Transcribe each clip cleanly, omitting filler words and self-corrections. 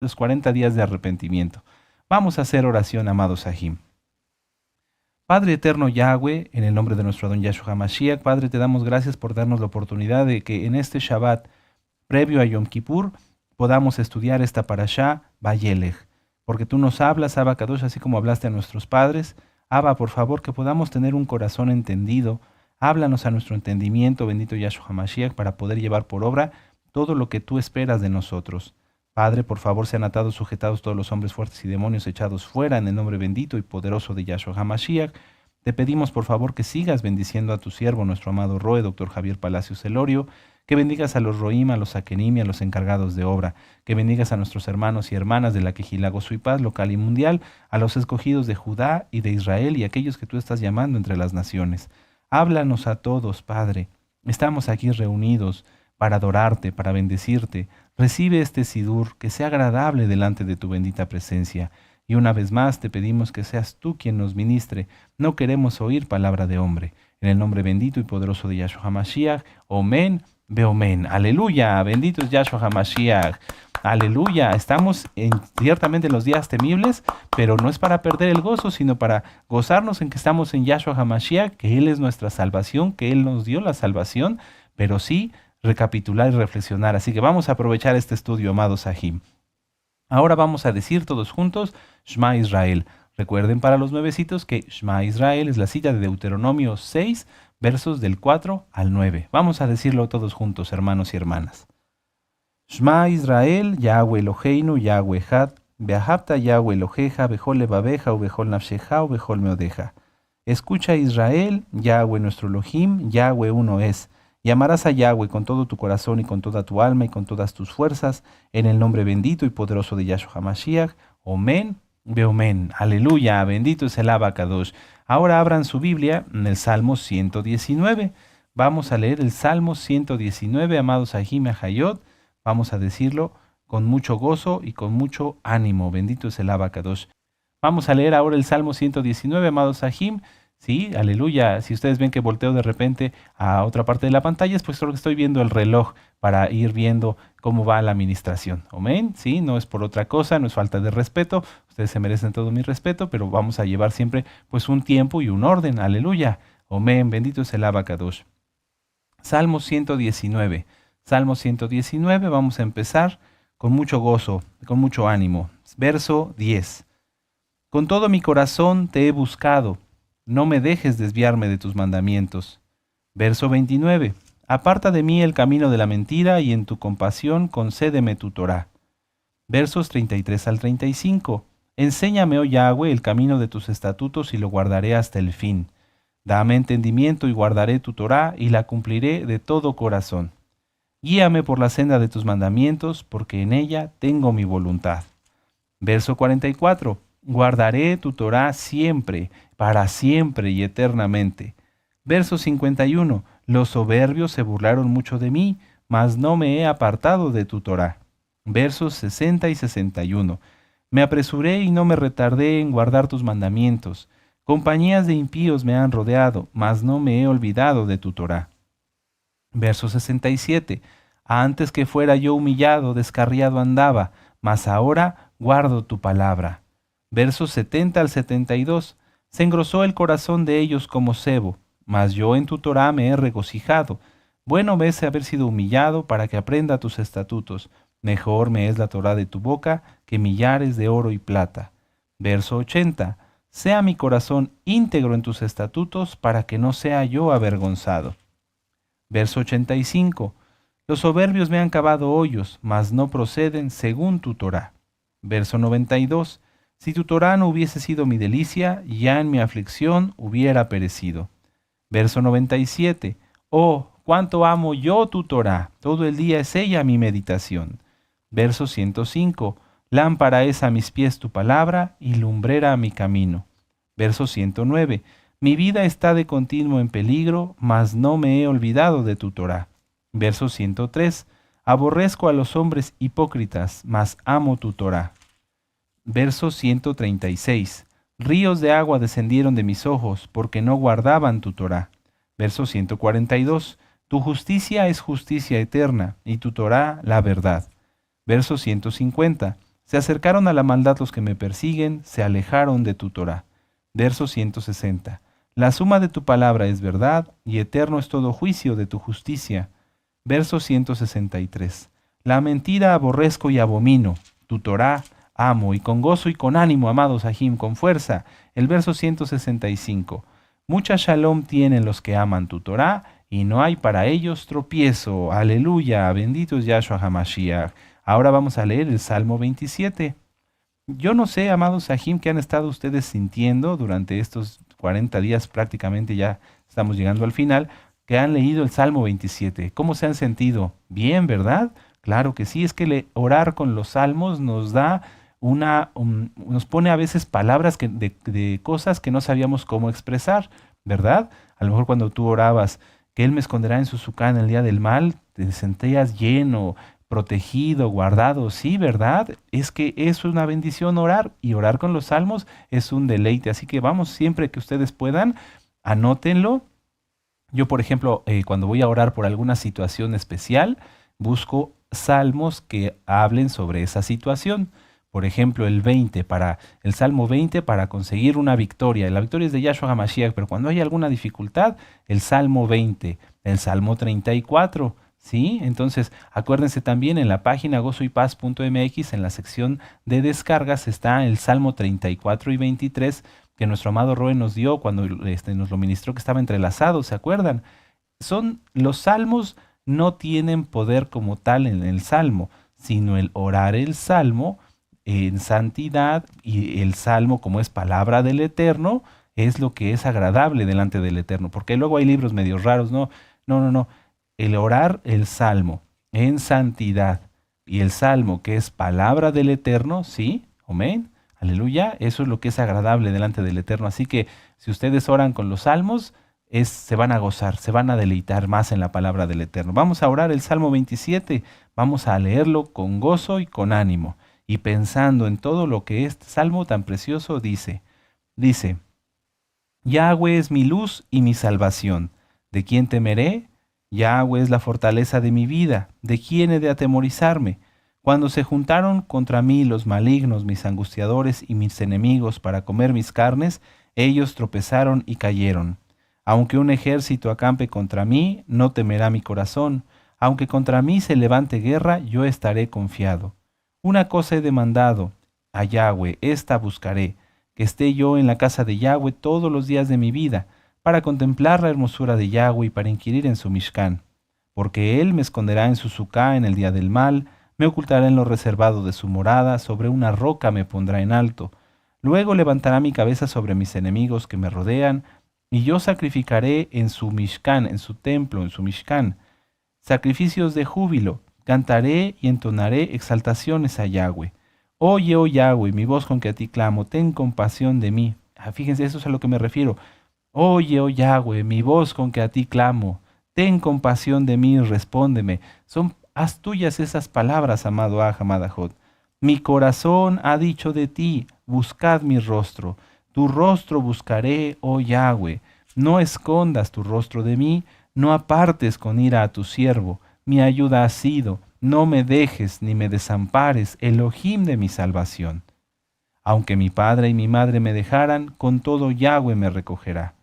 los 40 días de arrepentimiento. Vamos a hacer oración, amados Sahim. Padre eterno Yahweh, en el nombre de nuestro Adón Yahshua HaMashiach, Padre, te damos gracias por darnos la oportunidad de que en este Shabbat, previo a Yom Kippur, podamos estudiar esta parashá, Vayelech, porque tú nos hablas, Abba Kadosh, así como hablaste a nuestros padres. Abba, por favor, que podamos tener un corazón entendido. Háblanos a nuestro entendimiento, bendito Yahshua HaMashiach, para poder llevar por obra todo lo que tú esperas de nosotros. Padre, por favor, sean atados, sujetados todos los hombres fuertes y demonios echados fuera en el nombre bendito y poderoso de Yahshua HaMashiach. Te pedimos, por favor, que sigas bendiciendo a tu siervo, nuestro amado Roe, doctor Javier Palacios Elorio, que bendigas a los Roim, a los Akenim y a los encargados de obra, que bendigas a nuestros hermanos y hermanas de la Quejilá Gozo y Paz local y mundial, a los escogidos de Judá y de Israel y aquellos que tú estás llamando entre las naciones. Háblanos a todos, Padre. Estamos aquí reunidos para adorarte, para bendecirte. Recibe este sidur, que sea agradable delante de tu bendita presencia. Y una vez más te pedimos que seas tú quien nos ministre. No queremos oír palabra de hombre. En el nombre bendito y poderoso de Yahshua HaMashiach. Omen, beomen. Aleluya. Bendito es Yahshua HaMashiach. Aleluya. Estamos ciertamente en los días temibles, pero no es para perder el gozo, sino para gozarnos en que estamos en Yahshua HaMashiach, que Él es nuestra salvación, que Él nos dio la salvación, pero sí recapitular y reflexionar. Así que vamos a aprovechar este estudio, amados Sahim. Ahora vamos a decir todos juntos Shema Israel. Recuerden para los nuevecitos que Shema Israel es la cita de Deuteronomio 6, versos del 4 al 9. Vamos a decirlo todos juntos, hermanos y hermanas. Shema Israel, Yahweh Eloheinu, Yahweh Echad, Beahavta Yahweh Eloheja, Bechol levabeja, ubechol nafsheja, ubechol meodeja. Escucha Israel, Yahweh nuestro Elohim, Yahweh uno es. Y amarás a Yahweh con todo tu corazón y con toda tu alma y con todas tus fuerzas, en el nombre bendito y poderoso de Yahshua HaMashiach. Omen, beomen. Aleluya, bendito es el Abba Kadosh. Ahora abran su Biblia en el Salmo 119. Vamos a leer el Salmo 119, amados Sahim Hayot. Vamos a decirlo con mucho gozo y con mucho ánimo. Bendito es el Abba Kadosh. Vamos a leer ahora el Salmo 119, amados Sahim. Sí, aleluya. Si ustedes ven que volteo de repente a otra parte de la pantalla, es pues solo que estoy viendo el reloj para ir viendo cómo va la administración. Amén. Sí, no es por otra cosa, no es falta de respeto. Ustedes se merecen todo mi respeto, pero vamos a llevar siempre pues un tiempo y un orden. Aleluya. Amén. Bendito es el Abba Kadosh. Salmo 119. Salmo 119, vamos a empezar con mucho gozo, con mucho ánimo. Verso 10. Con todo mi corazón te he buscado. No me dejes desviarme de tus mandamientos. Verso 29. Aparta de mí el camino de la mentira y en tu compasión concédeme tu Torá. Versos 33 al 35. Enséñame, oh Yahweh, el camino de tus estatutos y lo guardaré hasta el fin. Dame entendimiento y guardaré tu Torá y la cumpliré de todo corazón. Guíame por la senda de tus mandamientos, porque en ella tengo mi voluntad. Verso 44. Guardaré tu Torá siempre, para siempre y eternamente. Verso 51. Los soberbios se burlaron mucho de mí, mas no me he apartado de tu Torá. Versos 60 y 61. Me apresuré y no me retardé en guardar tus mandamientos. Compañías de impíos me han rodeado, mas no me he olvidado de tu Torá. Verso 67. Antes que fuera yo humillado, descarriado andaba, mas ahora guardo tu palabra. Versos 70 al 72. Se engrosó el corazón de ellos como sebo, mas yo en tu Torá me he regocijado. Bueno me es haber sido humillado para que aprenda tus estatutos. Mejor me es la Torá de tu boca que millares de oro y plata. Verso 80. Sea mi corazón íntegro en tus estatutos para que no sea yo avergonzado. Verso 85. Los soberbios me han cavado hoyos, mas no proceden según tu Torá. Verso 92. Si tu Torá no hubiese sido mi delicia, ya en mi aflicción hubiera perecido. Verso 97. Oh, cuánto amo yo tu Torá, todo el día es ella mi meditación. Verso 105. Lámpara es a mis pies tu palabra y lumbrera a mi camino. Verso 109. Mi vida está de continuo en peligro, mas no me he olvidado de tu Torá. Verso 103. Aborrezco a los hombres hipócritas, mas amo tu Torá. Verso 136. Ríos de agua descendieron de mis ojos, porque no guardaban tu Torá. Verso 142. Tu justicia es justicia eterna, y tu Torá la verdad. Verso 150. Se acercaron a la maldad los que me persiguen, se alejaron de tu Torá. Verso 160. La suma de tu palabra es verdad, y eterno es todo juicio de tu justicia. Verso 163. La mentira aborrezco y abomino, tu Torá amo, y con gozo y con ánimo, amados Sahim, con fuerza. El verso 165. Mucha shalom tienen los que aman tu Torá, y no hay para ellos tropiezo. Aleluya, bendito es Yahshua HaMashiach. Ahora vamos a leer el Salmo 27. Yo no sé, amados Sahim, qué han estado ustedes sintiendo durante estos 40 días, prácticamente ya estamos llegando al final, que han leído el Salmo 27. ¿Cómo se han sentido? Bien, ¿verdad? Claro que sí, es que orar con los salmos nos da nos pone a veces palabras de cosas que no sabíamos cómo expresar, ¿verdad? A lo mejor cuando tú orabas, que Él me esconderá en su sucá en el día del mal, te sentías lleno, protegido, guardado, sí, ¿verdad? Es que es una bendición orar, y orar con los salmos es un deleite. Así que vamos, siempre que ustedes puedan, anótenlo. Yo, por ejemplo, cuando voy a orar por alguna situación especial, busco salmos que hablen sobre esa situación. Por ejemplo, el Salmo 20 para conseguir una victoria. La victoria es de Yahshua HaMashiach, pero cuando hay alguna dificultad, el Salmo 20, el Salmo 34, ¿sí? Entonces, acuérdense también en la página gozoypaz.mx, en la sección de descargas, está el Salmo 34 y 23, que nuestro amado Roe nos dio cuando nos lo ministró, que estaba entrelazado, ¿se acuerdan? Los salmos no tienen poder como tal en el salmo, sino el orar el salmo en santidad, y el salmo, como es palabra del Eterno, es lo que es agradable delante del Eterno, porque luego hay libros medio raros, no, no, no, no. El orar el salmo en santidad y el salmo que es palabra del Eterno, sí, amén, aleluya, eso es lo que es agradable delante del Eterno. Así que si ustedes oran con los salmos, se van a gozar, se van a deleitar más en la palabra del Eterno. Vamos a orar el Salmo 27, vamos a leerlo con gozo y con ánimo, y pensando en todo lo que este salmo tan precioso dice. Dice, Yahweh es mi luz y mi salvación. ¿De quién temeré? Yahweh es la fortaleza de mi vida. ¿De quién he de atemorizarme? Cuando se juntaron contra mí los malignos, mis angustiadores y mis enemigos para comer mis carnes, ellos tropezaron y cayeron. Aunque un ejército acampe contra mí, no temerá mi corazón. Aunque contra mí se levante guerra, yo estaré confiado. Una cosa he demandado a Yahweh, esta buscaré, que esté yo en la casa de Yahweh todos los días de mi vida, para contemplar la hermosura de Yahweh y para inquirir en su Mishkan. Porque Él me esconderá en su sucá en el día del mal, me ocultará en lo reservado de su morada, sobre una roca me pondrá en alto. Luego levantará mi cabeza sobre mis enemigos que me rodean, y yo sacrificaré en su Mishkan, en su templo, en su Mishkan, sacrificios de júbilo. Cantaré y entonaré exaltaciones a Yahweh. Oye, oh Yahweh, mi voz con que a ti clamo, ten compasión de mí. Fíjense, eso es a lo que me refiero. Oye, oh Yahweh, mi voz con que a ti clamo, ten compasión de mí y respóndeme. Haz tuyas esas palabras, amado Ahamadahot. Mi corazón ha dicho de ti, buscad mi rostro. Tu rostro buscaré, oh Yahweh. No escondas tu rostro de mí, no apartes con ira a tu siervo. Mi ayuda has sido, no me dejes ni me desampares, Elohim de mi salvación. Aunque mi padre y mi madre me dejaran, con todo Yahweh me recogerá.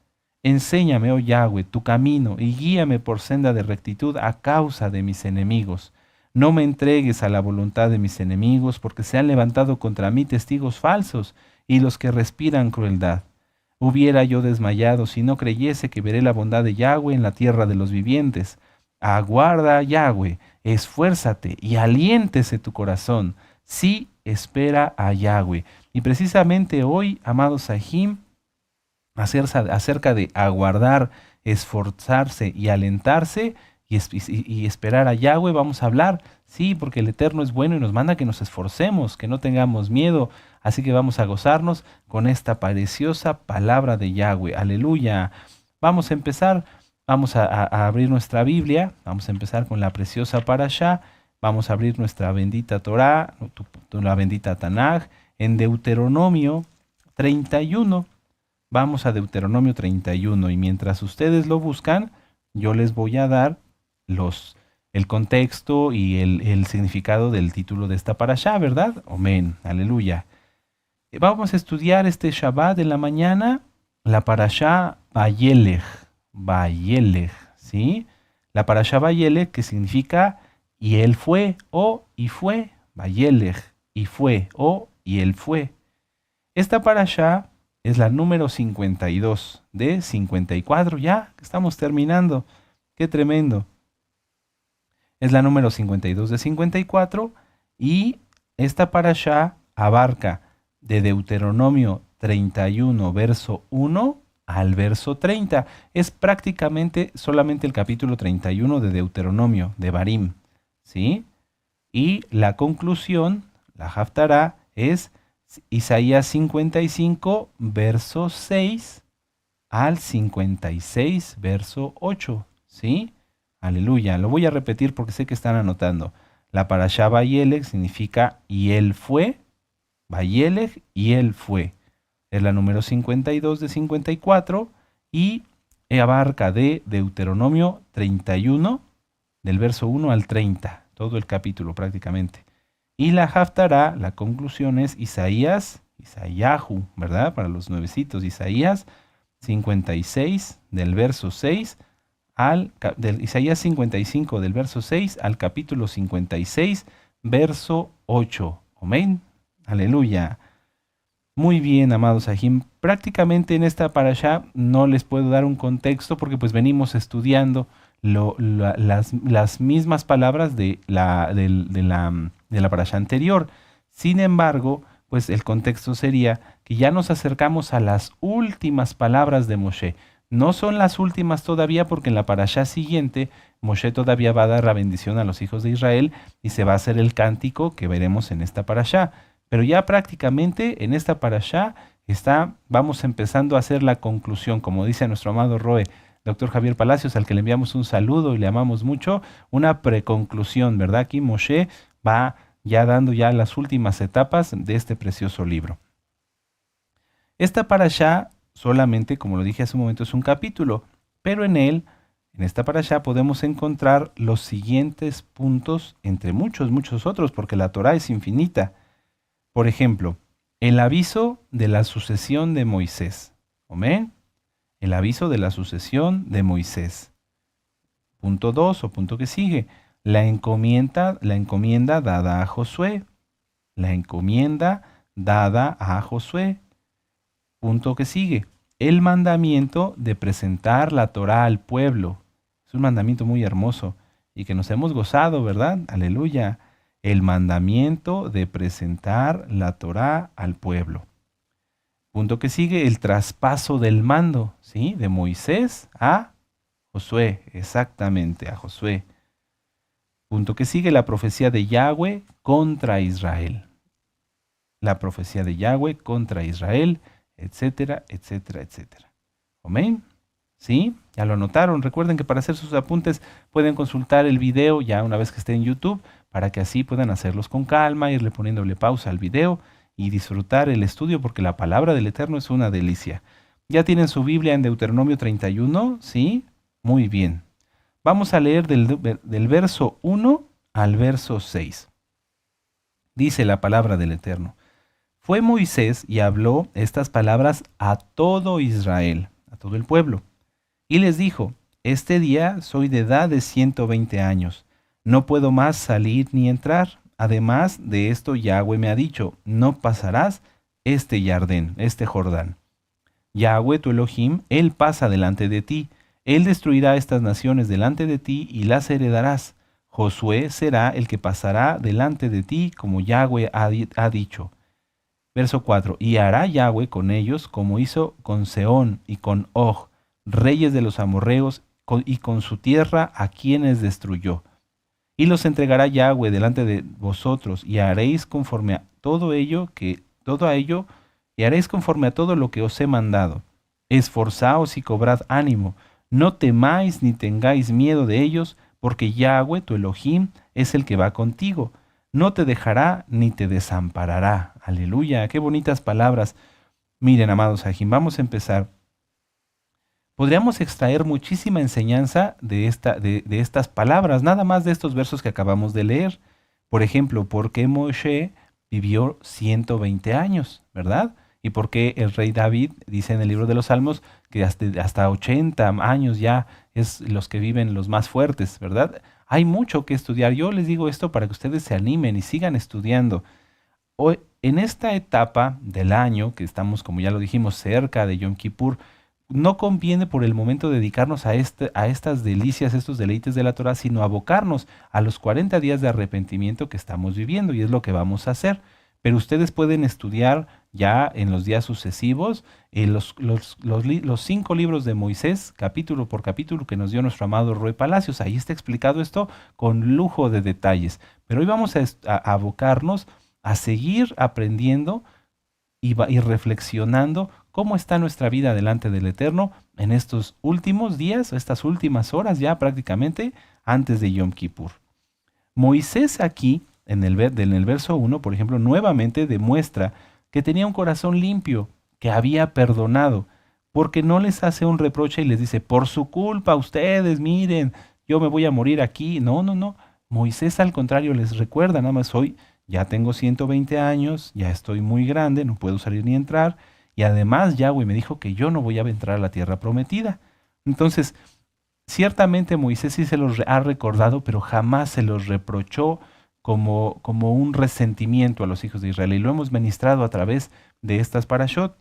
Enséñame, oh Yahweh, tu camino y guíame por senda de rectitud a causa de mis enemigos. No me entregues a la voluntad de mis enemigos, porque se han levantado contra mí testigos falsos y los que respiran crueldad. Hubiera yo desmayado si no creyese que veré la bondad de Yahweh en la tierra de los vivientes. Aguarda, Yahweh, esfuérzate y aliéntese tu corazón. Sí, espera a Yahweh. Y precisamente hoy, amados Sahim, acerca de aguardar, esforzarse y alentarse y esperar a Yahweh, vamos a hablar. Sí, porque el Eterno es bueno y nos manda que nos esforcemos, que no tengamos miedo. Así que vamos a gozarnos con esta preciosa palabra de Yahweh. Aleluya. Vamos a empezar. Vamos a abrir nuestra Biblia, vamos a empezar con la preciosa Parashá, vamos a abrir nuestra bendita Torá, la bendita Tanaj, en Deuteronomio 31. Vamos a Deuteronomio 31 y mientras ustedes lo buscan, yo les voy a dar el contexto y el significado del título de esta parashá, ¿verdad? Amén, aleluya. Vamos a estudiar este Shabbat en la mañana, la parashá Vayelech, ¿sí? La parashá Vayelech, que significa y él fue, o y fue, Vayelech, y fue, o y él fue. Esta parashá es la número 52 de 54, ya estamos terminando, qué tremendo. Es la número 52 de 54 y esta parashá abarca de Deuteronomio 31, verso 1 al verso 30. Es prácticamente solamente el capítulo 31 de Deuteronomio, de Barim, ¿sí? Y la conclusión, la Haftará, es Isaías 55, verso 6 al 56, verso 8, ¿sí? Aleluya. Lo voy a repetir porque sé que están anotando. La parashá Vayelech significa y él fue, Vayelech y él fue. Es la número 52 de 54 y abarca de Deuteronomio 31, del verso 1 al 30, todo el capítulo prácticamente. Y la Haftará, la conclusión es Isayahu, ¿verdad? Para los nuevecitos, Isaías 56, del verso 6 del Isaías 55, del verso 6 al capítulo 56, verso 8. Amén. Aleluya. Muy bien, amados Sahim. Prácticamente en esta parashá no les puedo dar un contexto porque pues venimos estudiando las mismas palabras de la parashá anterior. Sin embargo, pues el contexto sería que ya nos acercamos a las últimas palabras de Moshe. No son las últimas todavía porque en la parashá siguiente Moshe todavía va a dar la bendición a los hijos de Israel y se va a hacer el cántico que veremos en esta parashá. Pero ya prácticamente en esta parashá vamos empezando a hacer la conclusión, como dice nuestro amado Roe, doctor Javier Palacios, al que le enviamos un saludo y le amamos mucho, una preconclusión, ¿verdad? Aquí Moshe va ya dando ya las últimas etapas de este precioso libro. Esta parashá solamente, como lo dije hace un momento, es un capítulo, pero en esta parashá podemos encontrar los siguientes puntos, entre muchos, muchos otros, porque la Torá es infinita. Por ejemplo, el aviso de la sucesión de Moisés. ¿Amén? El aviso de la sucesión de Moisés. Punto 2 o punto que sigue. La encomienda dada a Josué. La encomienda dada a Josué. Punto que sigue. El mandamiento de presentar la Torá al pueblo. Es un mandamiento muy hermoso y que nos hemos gozado, ¿verdad? Aleluya. El mandamiento de presentar la Torá al pueblo. Punto que sigue, el traspaso del mando, ¿sí? De Moisés a Josué, exactamente, a Josué. Punto que sigue, la profecía de Yahweh contra Israel. La profecía de Yahweh contra Israel, etcétera, etcétera, etcétera. ¿Amén? ¿Sí? Ya lo anotaron. Recuerden que para hacer sus apuntes pueden consultar el video ya una vez que esté en YouTube, para que así puedan hacerlos con calma, irle poniéndole pausa al video y disfrutar el estudio, porque la palabra del Eterno es una delicia. ¿Ya tienen su Biblia en Deuteronomio 31? ¿Sí? Muy bien. Vamos a leer del verso 1 al verso 6. Dice la palabra del Eterno. Fue Moisés y habló estas palabras a todo Israel, a todo el pueblo. Y les dijo, este día soy de edad de 120 años. No puedo más salir ni entrar. Además de esto, Yahweh me ha dicho, no pasarás este Jordán. Yahweh tu Elohim, Él pasa delante de ti. Él destruirá estas naciones delante de ti y las heredarás. Josué será el que pasará delante de ti, como Yahweh ha dicho. Verso 4. Y hará Yahweh con ellos como hizo con Sehón y con Og, reyes de los amorreos, y con su tierra a quienes destruyó. Y los entregará Yahweh delante de vosotros, y haréis conforme a todo ello, y haréis conforme a todo lo que os he mandado. Esforzaos y cobrad ánimo, no temáis ni tengáis miedo de ellos, porque Yahweh tu Elohim es el que va contigo. No te dejará ni te desamparará. Aleluya, qué bonitas palabras. Miren, amados Sahim, vamos a empezar. Podríamos extraer muchísima enseñanza de estas palabras, nada más de estos versos que acabamos de leer. Por ejemplo, ¿por qué Moshe vivió 120 años, verdad? Y por qué el rey David dice en el libro de los Salmos que hasta 80 años ya es los que viven los más fuertes, ¿verdad? Hay mucho que estudiar. Yo les digo esto para que ustedes se animen y sigan estudiando. Hoy, en esta etapa del año, que estamos, como ya lo dijimos, cerca de Yom Kippur, no conviene por el momento dedicarnos a estas delicias, estos deleites de la Torah, sino abocarnos a los 40 días de arrepentimiento que estamos viviendo, y es lo que vamos a hacer. Pero ustedes pueden estudiar ya en los días sucesivos los 5 libros de Moisés, capítulo por capítulo, que nos dio nuestro amado Roy Palacios. Ahí está explicado esto con lujo de detalles. Pero hoy vamos a abocarnos a seguir aprendiendo y reflexionando cómo está nuestra vida delante del Eterno en estos últimos días, estas últimas horas ya prácticamente antes de Yom Kippur. Moisés aquí, en el verso 1, por ejemplo, nuevamente demuestra que tenía un corazón limpio, que había perdonado, porque no les hace un reproche y les dice, por su culpa ustedes, miren, yo me voy a morir aquí. No, no, no. Moisés al contrario les recuerda, nada más hoy ya tengo 120 años, ya estoy muy grande, no puedo salir ni entrar, y además Yahweh me dijo que yo no voy a entrar a la tierra prometida. Entonces, ciertamente Moisés sí se los ha recordado, pero jamás se los reprochó como un resentimiento a los hijos de Israel. Y lo hemos ministrado a través de estas parashot.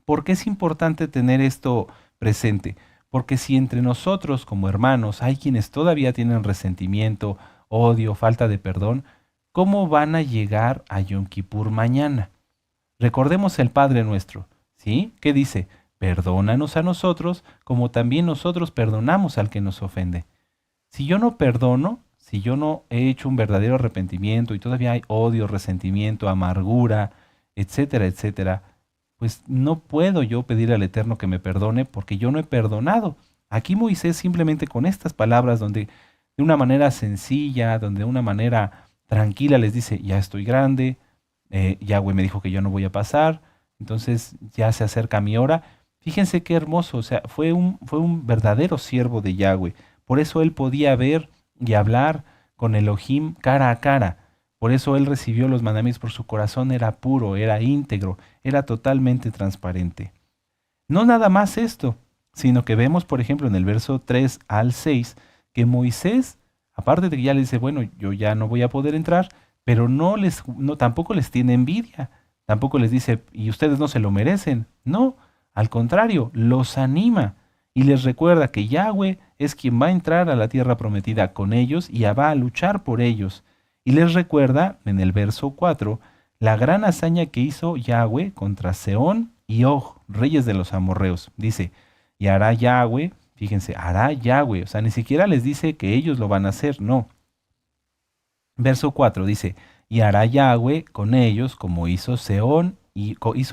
¿Por qué es importante tener esto presente? Porque si entre nosotros como hermanos hay quienes todavía tienen resentimiento, odio, falta de perdón, ¿cómo van a llegar a Yom Kippur mañana? Recordemos el Padre nuestro, ¿sí? ¿Qué dice? Perdónanos a nosotros como también nosotros perdonamos al que nos ofende. Si yo no perdono, si yo no he hecho un verdadero arrepentimiento y todavía hay odio, resentimiento, amargura, etcétera, etcétera, pues no puedo yo pedir al Eterno que me perdone porque yo no he perdonado. Aquí Moisés simplemente con estas palabras, donde de una manera sencilla, donde de una manera tranquila les dice, ya estoy grande, Yahweh me dijo que yo no voy a pasar, entonces ya se acerca mi hora. Fíjense qué hermoso, o sea, fue un verdadero siervo de Yahweh. Por eso él podía ver y hablar con Elohim cara a cara. Por eso él recibió los mandamientos, por su corazón era puro, era íntegro, era totalmente transparente. No nada más esto, sino que vemos, por ejemplo, en el verso 3 al 6, que Moisés, aparte de que ya le dice, bueno, yo ya no voy a poder entrar, pero tampoco les tiene envidia, tampoco les dice, y ustedes no se lo merecen. No, al contrario, los anima y les recuerda que Yahweh es quien va a entrar a la tierra prometida con ellos y va a luchar por ellos. Y les recuerda, en el verso 4, la gran hazaña que hizo Yahweh contra Seón y Og, reyes de los amorreos. Dice, y hará Yahweh, fíjense, hará Yahweh, o sea, ni siquiera les dice que ellos lo van a hacer, no. Verso 4 dice, y hará Yahweh con ellos como hizo Seón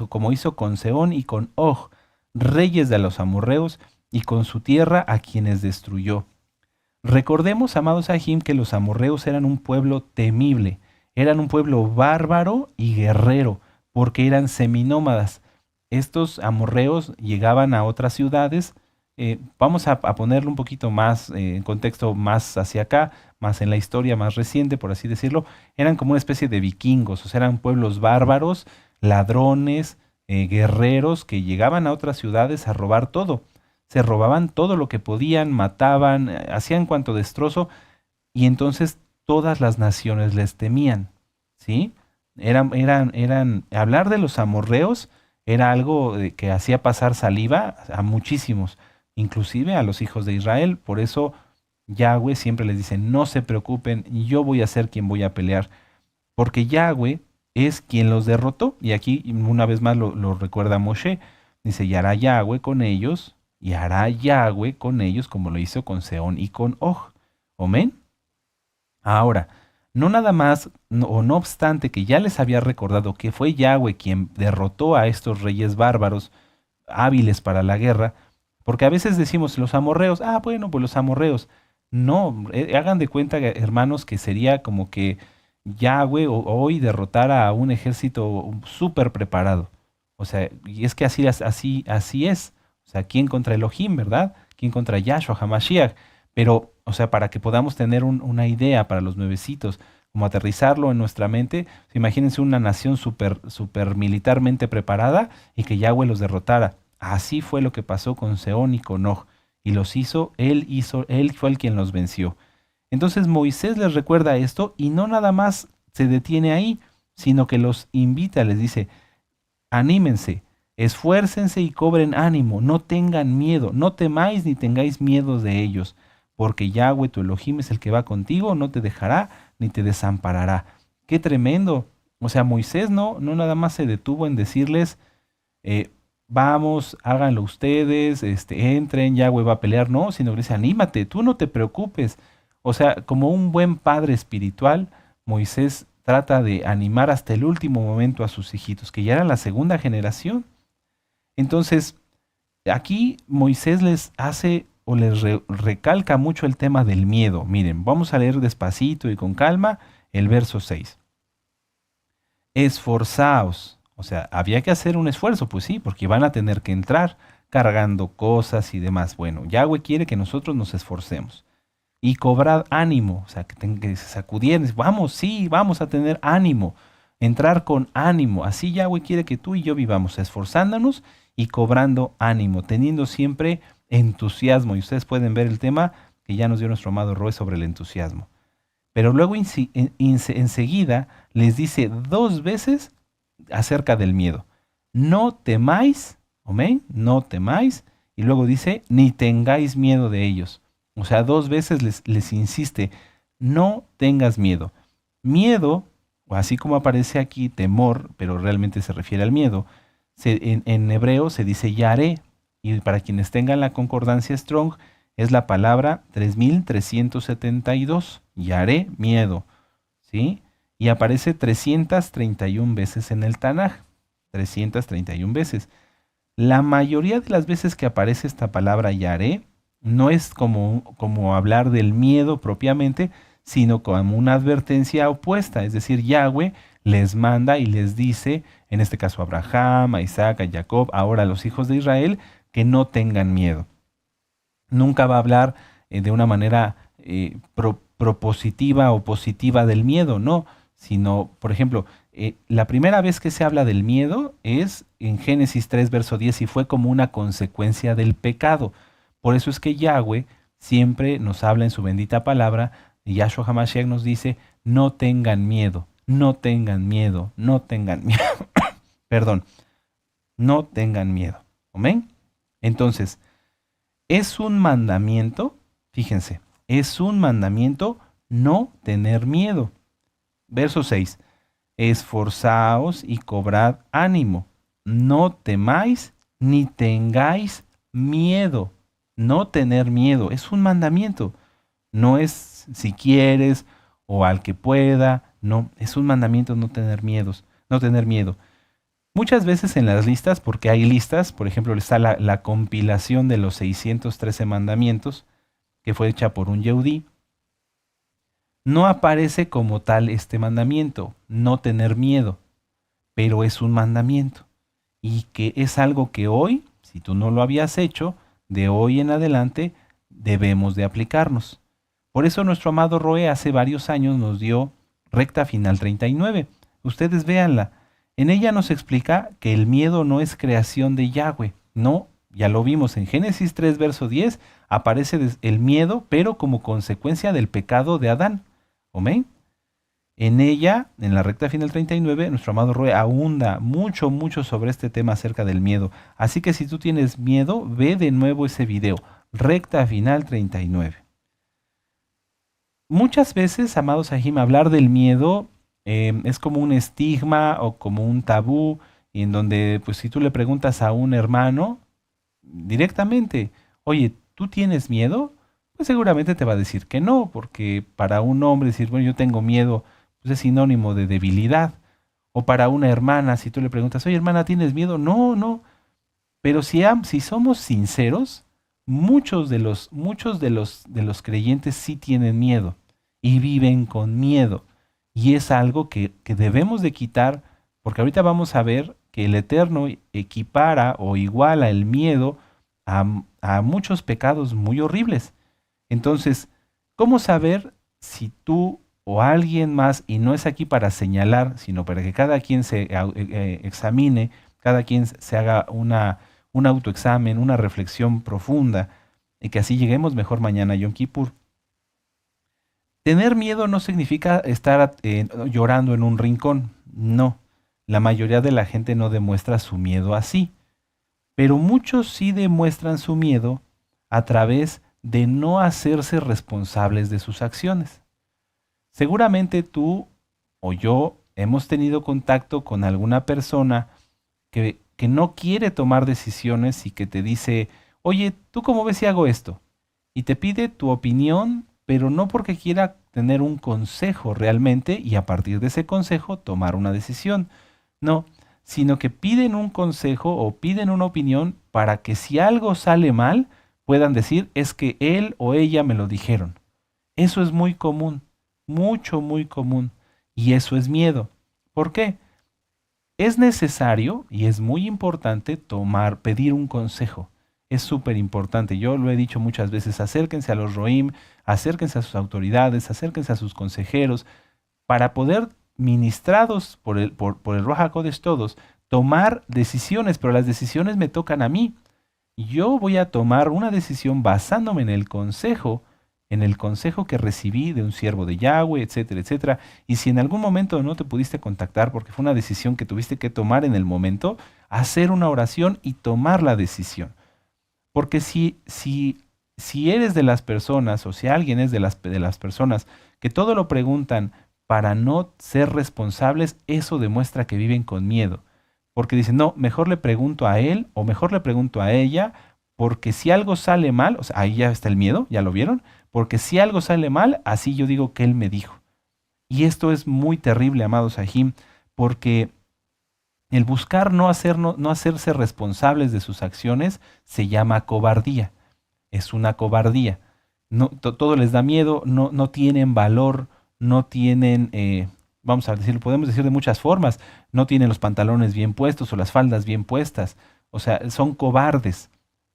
como hizo con Seón y con Og, reyes de los amorreos, y con su tierra a quienes destruyó. Recordemos, amados Ahim, que los amorreos eran un pueblo temible, eran un pueblo bárbaro y guerrero, porque eran seminómadas. Estos amorreos llegaban a otras ciudades, vamos a ponerlo un poquito más en contexto más hacia acá, más en la historia más reciente, por así decirlo, eran como una especie de vikingos, o sea, eran pueblos bárbaros, ladrones, guerreros que llegaban a otras ciudades a robar todo. Se robaban todo lo que podían, mataban, hacían cuanto destrozo, y entonces todas las naciones les temían, ¿sí? Hablar de los amorreos era algo que hacía pasar saliva a muchísimos, inclusive a los hijos de Israel. Por eso Yahweh siempre les dice, no se preocupen, yo voy a ser quien voy a pelear, porque Yahweh es quien los derrotó. Y aquí una vez más lo recuerda Moshe, dice, y hará Yahweh con ellos, y hará Yahweh con ellos como lo hizo con Seón y con Og. Amén. Ahora, no nada más, o no obstante que ya les había recordado que fue Yahweh quien derrotó a estos reyes bárbaros hábiles para la guerra, porque a veces decimos los amorreos, bueno, pues los amorreos. No, hagan de cuenta, hermanos, que sería como que Yahweh hoy derrotara a un ejército súper preparado. O sea, y es que así es. O O sea, ¿quién contra Elohim, verdad? ¿Quién contra Yahshua HaMashiach? Pero, o sea, para que podamos tener una idea para los nuevecitos, como aterrizarlo en nuestra mente, imagínense una nación super militarmente preparada y que Yahweh los derrotara. Así fue lo que pasó con Seón y con Og. Y él fue el quien los venció. Entonces Moisés les recuerda esto y no nada más se detiene ahí, sino que los invita, les dice, anímense, esfuércense y cobren ánimo, no tengan miedo, no temáis ni tengáis miedo de ellos, porque Yahweh tu Elohim es el que va contigo, no te dejará ni te desamparará. Qué tremendo. O sea, Moisés no nada más se detuvo en decirles, vamos, háganlo ustedes, entren, Yahweh va a pelear, no, sino que dice, anímate, tú no te preocupes. O sea, como un buen padre espiritual, Moisés trata de animar hasta el último momento a sus hijitos, que ya eran la segunda generación. Entonces, aquí Moisés les hace o les recalca mucho el tema del miedo. Miren, vamos a leer despacito y con calma el verso 6. Esforzaos. O sea, había que hacer un esfuerzo, pues sí, porque van a tener que entrar cargando cosas y demás. Bueno, Yahweh quiere que nosotros nos esforcemos. Y cobrad ánimo, o sea, que se sacudieran, vamos, sí, vamos a tener ánimo, entrar con ánimo. Así Yahweh quiere que tú y yo vivamos, esforzándonos y cobrando ánimo, teniendo siempre entusiasmo. Y ustedes pueden ver el tema que ya nos dio nuestro amado Roe sobre el entusiasmo. Pero luego enseguida les dice 2 veces acerca del miedo. No temáis, amén, no temáis. Y luego dice, ni tengáis miedo de ellos. O sea, 2 veces les insiste, no tengas miedo. Miedo, o así como aparece aquí, temor, pero realmente se refiere al miedo, en hebreo se dice yaré, y para quienes tengan la concordancia Strong, es la palabra 3372, yaré, miedo, ¿sí? Y aparece 331 veces en el Tanaj, 331 veces. La mayoría de las veces que aparece esta palabra yaré, no es como hablar del miedo propiamente, sino como una advertencia opuesta. Es decir, Yahweh les manda y les dice, en este caso a Abraham, a Isaac, a Jacob, ahora a los hijos de Israel, que no tengan miedo. Nunca va a hablar de una manera propositiva o positiva del miedo, no, sino, por ejemplo, la primera vez que se habla del miedo es en Génesis 3, verso 10, y fue como una consecuencia del pecado. Por eso es que Yahweh siempre nos habla en su bendita palabra, y Yahshua HaMashiach nos dice, no tengan miedo, no tengan miedo, no tengan miedo. Perdón, no tengan miedo. ¿Amén? Entonces, es un mandamiento, fíjense, es un mandamiento no tener miedo. Verso 6, esforzaos y cobrad ánimo, no temáis ni tengáis miedo. No tener miedo, es un mandamiento. No es si quieres o al que pueda, no, es un mandamiento no tener miedos, no tener miedo. Muchas veces en las listas, porque hay listas, por ejemplo, está la compilación de los 613 mandamientos, que fue hecha por un Yehudí, no aparece como tal este mandamiento, no tener miedo, pero es un mandamiento. Y que es algo que hoy, si tú no lo habías hecho, de hoy en adelante debemos de aplicarnos. Por eso nuestro amado Roe hace varios años nos dio Recta Final 39. Ustedes véanla. En ella nos explica que el miedo no es creación de Yahweh. No, ya lo vimos en Génesis 3, verso 10, aparece el miedo, pero como consecuencia del pecado de Adán. ¿Amén? En ella, en la recta final 39, nuestro amado Roe ahonda mucho sobre este tema acerca del miedo. Así que si tú tienes miedo, ve de nuevo ese video, recta final 39. Muchas veces, amados Sahim, hablar del miedo es como un estigma o como un tabú, y en donde, pues si tú le preguntas a un hermano directamente, oye, ¿tú tienes miedo? Pues seguramente te va a decir que no, porque para un hombre decir, bueno, yo tengo miedo, pues es sinónimo de debilidad. O para una hermana, si tú le preguntas, oye hermana, ¿tienes miedo? No, no. Pero si somos sinceros, muchos de los creyentes sí tienen miedo y viven con miedo. Y es algo que debemos de quitar, porque ahorita vamos a ver que el Eterno equipara o iguala el miedo a muchos pecados muy horribles. Entonces, ¿cómo saber si tú o alguien más, y no es aquí para señalar, sino para que cada quien se examine, cada quien se haga un autoexamen, una reflexión profunda, y que así lleguemos mejor mañana a Yom Kippur? Tener miedo no significa estar llorando en un rincón, no. La mayoría de la gente no demuestra su miedo así, pero muchos sí demuestran su miedo a través de no hacerse responsables de sus acciones. Seguramente tú o yo hemos tenido contacto con alguna persona que no quiere tomar decisiones y que te dice, oye, ¿tú cómo ves si hago esto? Y te pide tu opinión, pero no porque quiera tener un consejo realmente y a partir de ese consejo tomar una decisión. No, sino que piden un consejo o piden una opinión para que si algo sale mal, puedan decir, es que él o ella me lo dijeron. Eso es muy común, mucho, muy común. Y eso es miedo. ¿Por qué? Es necesario y es muy importante pedir un consejo. Es súper importante. Yo lo he dicho muchas veces, acérquense a los Roim, acérquense a sus autoridades, acérquense a sus consejeros, para poder, ministrados por el Ruach HaKodesh todos, tomar decisiones, pero las decisiones me tocan a mí. Yo voy a tomar una decisión basándome en el consejo que recibí de un siervo de Yahweh, etcétera, etcétera. Y si en algún momento no te pudiste contactar porque fue una decisión que tuviste que tomar en el momento, hacer una oración y tomar la decisión. Porque si eres de las personas o si alguien es de las personas que todo lo preguntan para no ser responsables, eso demuestra que viven con miedo. Porque dicen, no, mejor le pregunto a él o mejor le pregunto a ella, porque si algo sale mal, o sea, ahí ya está el miedo, ¿ya lo vieron? Porque si algo sale mal, así yo digo que él me dijo. Y esto es muy terrible, amados Sahim, porque el buscar no hacerse responsables de sus acciones se llama cobardía. Es una cobardía. No, todo les da miedo, no tienen valor, no tienen, vamos a decirlo, podemos decir de muchas formas, no tienen los pantalones bien puestos o las faldas bien puestas. O sea, son cobardes.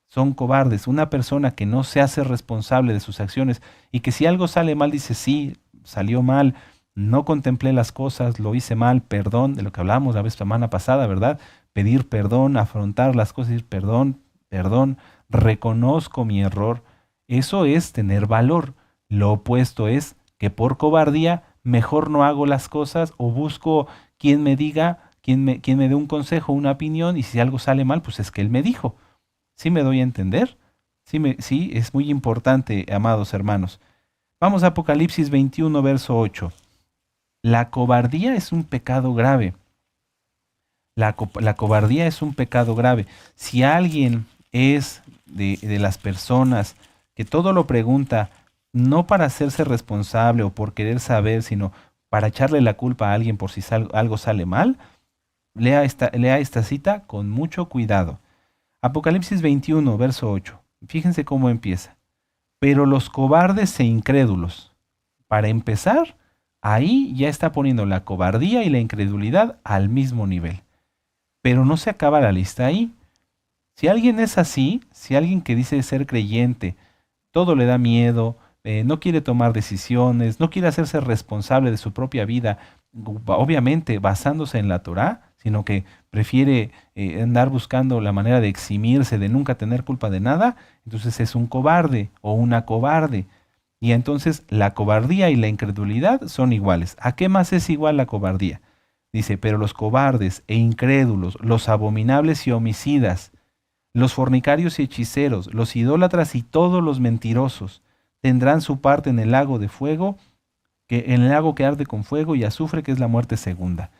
Son cobardes. Una persona que no se hace responsable de sus acciones y que si algo sale mal dice, sí, salió mal, no contemplé las cosas, lo hice mal, perdón, de lo que hablamos la semana pasada, ¿verdad? Pedir perdón, afrontar las cosas y decir, perdón, perdón, reconozco mi error. Eso es tener valor. Lo opuesto es que por cobardía mejor no hago las cosas o busco quien me diga, quien me dé un consejo, una opinión, y si algo sale mal, pues es que él me dijo. ¿Sí me doy a entender? Sí, es muy importante, amados hermanos. Vamos a Apocalipsis 21, verso 8. La cobardía es un pecado grave. La cobardía es un pecado grave. Si alguien es de las personas que todo lo pregunta, no para hacerse responsable o por querer saber, sino para echarle la culpa a alguien por si algo sale mal, lea esta cita con mucho cuidado. Apocalipsis 21, verso 8. Fíjense cómo empieza. Pero los cobardes e incrédulos. Para empezar, ahí ya está poniendo la cobardía y la incredulidad al mismo nivel. Pero no se acaba la lista ahí. Si alguien es así, si alguien que dice ser creyente, todo le da miedo, no quiere tomar decisiones, no quiere hacerse responsable de su propia vida, obviamente basándose en la Torá, sino que prefiere andar buscando la manera de eximirse, de nunca tener culpa de nada, entonces es un cobarde o una cobarde. Y entonces la cobardía y la incredulidad son iguales. ¿A qué más es igual la cobardía? Dice, pero los cobardes e incrédulos, los abominables y homicidas, los fornicarios y hechiceros, los idólatras y todos los mentirosos, tendrán su parte en el lago de fuego, en el lago que arde con fuego y azufre, que es la muerte segunda.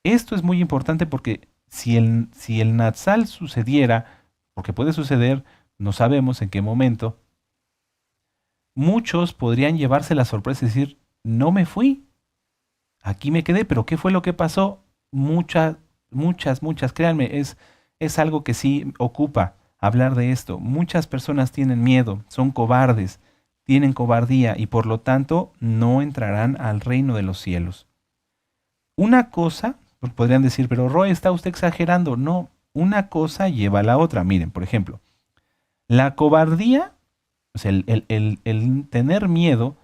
Esto es muy importante porque si el Natsal sucediera, porque puede suceder, no sabemos en qué momento, muchos podrían llevarse la sorpresa y decir, no me fui, aquí me quedé, pero ¿qué fue lo que pasó? Muchas, créanme, es algo que sí ocupa hablar de esto. Muchas personas tienen miedo, son cobardes, tienen cobardía y por lo tanto no entrarán al reino de los cielos. Una cosa, podrían decir, pero Roy, ¿está usted exagerando? No, una cosa lleva a la otra. Miren, por ejemplo, La cobardía, o sea, el tener miedo,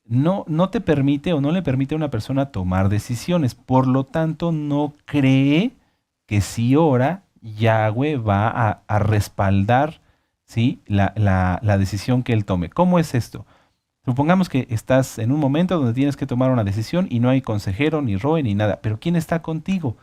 no te permite o no le permite a una persona tomar decisiones. Por lo tanto, no cree que si ora, Yahweh va a respaldar, ¿sí? La decisión que él tome. ¿Cómo es esto? Supongamos que estás en un momento donde tienes que tomar una decisión y no hay consejero, ni roe, ni nada. Pero ¿quién está contigo?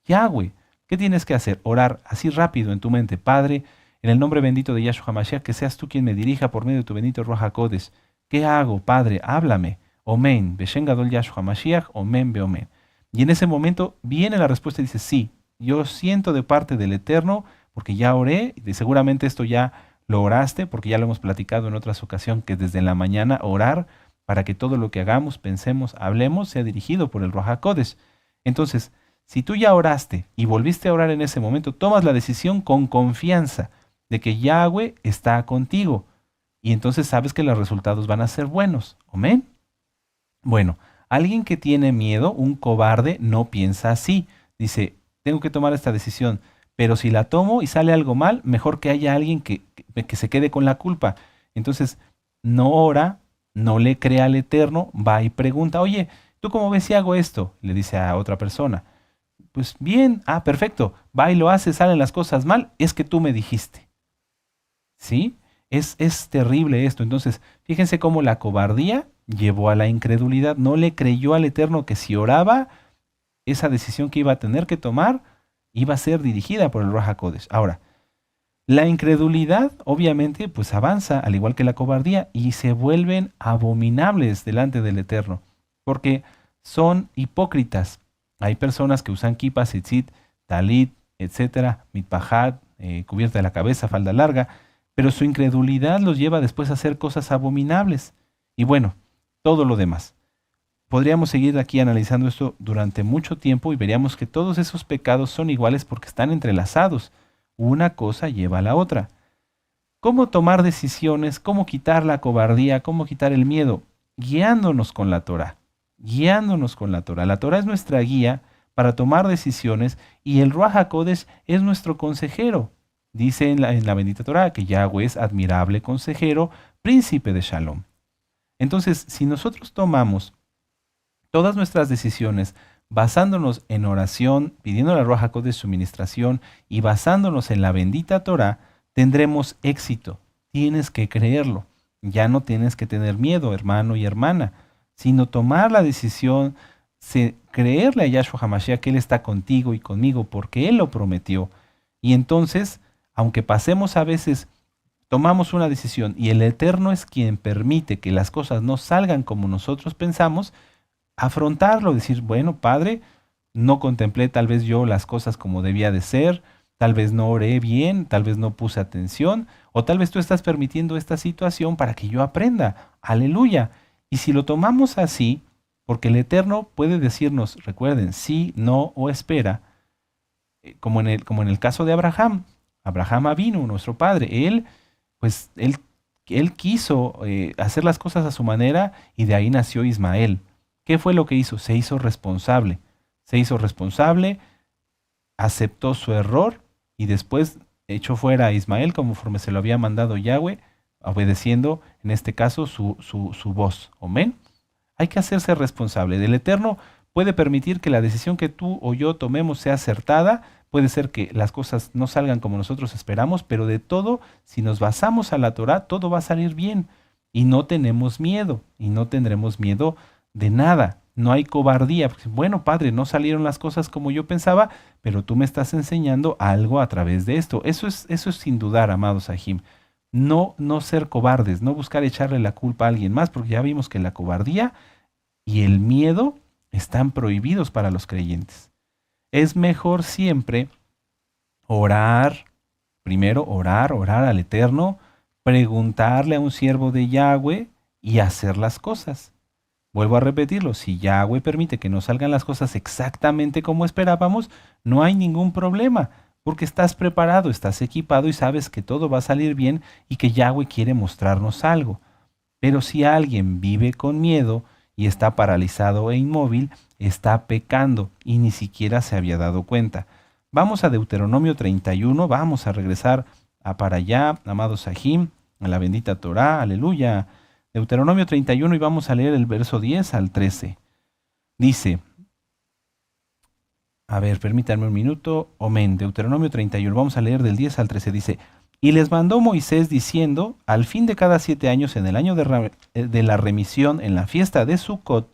Yahweh. ¿Qué tienes que hacer? Orar así rápido en tu mente. Padre, en el nombre bendito de Yahshua HaMashiach, que seas tú quien me dirija por medio de tu bendito Ruach HaKodesh. ¿Qué hago, Padre? Háblame. Omen. Beshen Gadol Yahshua HaMashiach. Omen be omen. Y en ese momento viene la respuesta y dice, sí, yo siento de parte del Eterno, porque ya oré, y seguramente esto ya lo oraste, porque ya lo hemos platicado en otras ocasiones, que desde la mañana orar para que todo lo que hagamos, pensemos, hablemos, sea dirigido por el Ruach HaKodesh. Entonces, si tú ya oraste y volviste a orar en ese momento, tomas la decisión con confianza de que Yahweh está contigo. Y entonces sabes que los resultados van a ser buenos. ¿Amén? Bueno, alguien que tiene miedo, un cobarde, no piensa así. Dice, tengo que tomar esta decisión, pero si la tomo y sale algo mal, mejor que haya alguien que se quede con la culpa. Entonces, no ora, no le cree al Eterno, va y pregunta, oye, ¿tú cómo ves si hago esto? Le dice a otra persona. Pues bien, perfecto, va y lo hace, salen las cosas mal, es que tú me dijiste. ¿Sí? Es terrible esto. Entonces, fíjense cómo la cobardía llevó a la incredulidad. No le creyó al Eterno que si oraba, esa decisión que iba a tener que tomar iba a ser dirigida por el Ruach HaKodesh. Ahora, la incredulidad obviamente pues avanza, al igual que la cobardía, y se vuelven abominables delante del Eterno, porque son hipócritas. Hay personas que usan kippah, tzitzit, talit, etcétera, mitpahat, cubierta de la cabeza, falda larga, pero su incredulidad los lleva después a hacer cosas abominables. Y bueno, todo lo demás. Podríamos seguir aquí analizando esto durante mucho tiempo y veríamos que todos esos pecados son iguales porque están entrelazados. Una cosa lleva a la otra. ¿Cómo tomar decisiones? ¿Cómo quitar la cobardía? ¿Cómo quitar el miedo? Guiándonos con la Torah. Guiándonos con la Torah. La Torah es nuestra guía para tomar decisiones y el Ruach HaKodesh es nuestro consejero. Dice en la bendita Torah que Yahweh es admirable consejero, príncipe de Shalom. Entonces, si nosotros tomamos todas nuestras decisiones basándonos en oración, pidiendo al Ruach HaKodesh su ministración y basándonos en la bendita Torah, tendremos éxito. Tienes que creerlo. Ya no tienes que tener miedo, hermano y hermana, sino tomar la decisión, creerle a Yahshua HaMashiach que Él está contigo y conmigo porque Él lo prometió. Y entonces, aunque pasemos a veces, tomamos una decisión y el Eterno es quien permite que las cosas no salgan como nosotros pensamos, afrontarlo, decir, bueno, Padre, no contemplé tal vez yo las cosas como debía de ser, tal vez no oré bien, tal vez no puse atención, o tal vez tú estás permitiendo esta situación para que yo aprenda. Aleluya. Y si lo tomamos así, porque el Eterno puede decirnos, recuerden, sí, no o espera, como en el caso de Abraham. Abraham vino, nuestro padre, él quiso hacer las cosas a su manera y de ahí nació Ismael. ¿Qué fue lo que hizo? Se hizo responsable. Se hizo responsable, aceptó su error y después echó fuera a Ismael conforme se lo había mandado Yahweh, obedeciendo en este caso su voz. Amén. Hay que hacerse responsable. Del Eterno puede permitir que la decisión que tú o yo tomemos sea acertada. Puede ser que las cosas no salgan como nosotros esperamos, pero de todo, si nos basamos a la Torah, todo va a salir bien. Y no tenemos miedo, y no tendremos miedo de nada. No hay cobardía. Bueno, Padre, no salieron las cosas como yo pensaba, pero tú me estás enseñando algo a través de esto. Eso es sin dudar, amados Sahim. No ser cobardes, no buscar echarle la culpa a alguien más, porque ya vimos que la cobardía y el miedo están prohibidos para los creyentes. Es mejor siempre orar, primero orar al Eterno, preguntarle a un siervo de Yahweh y hacer las cosas. Vuelvo a repetirlo, si Yahweh permite que no salgan las cosas exactamente como esperábamos, no hay ningún problema, porque estás preparado, estás equipado y sabes que todo va a salir bien y que Yahweh quiere mostrarnos algo. Pero si alguien vive con miedo y está paralizado e inmóvil, está pecando y ni siquiera se había dado cuenta. Vamos a Deuteronomio 31, vamos a regresar para allá, amados Sahim, a la bendita Torá, aleluya. Deuteronomio 31 y vamos a leer el verso 10 al 13. Dice, a ver, permítanme un minuto, amén, Deuteronomio 31, vamos a leer del 10 al 13, dice, y les mandó Moisés diciendo, al fin de cada 7 años, en el año de la remisión, en la fiesta de Sucot,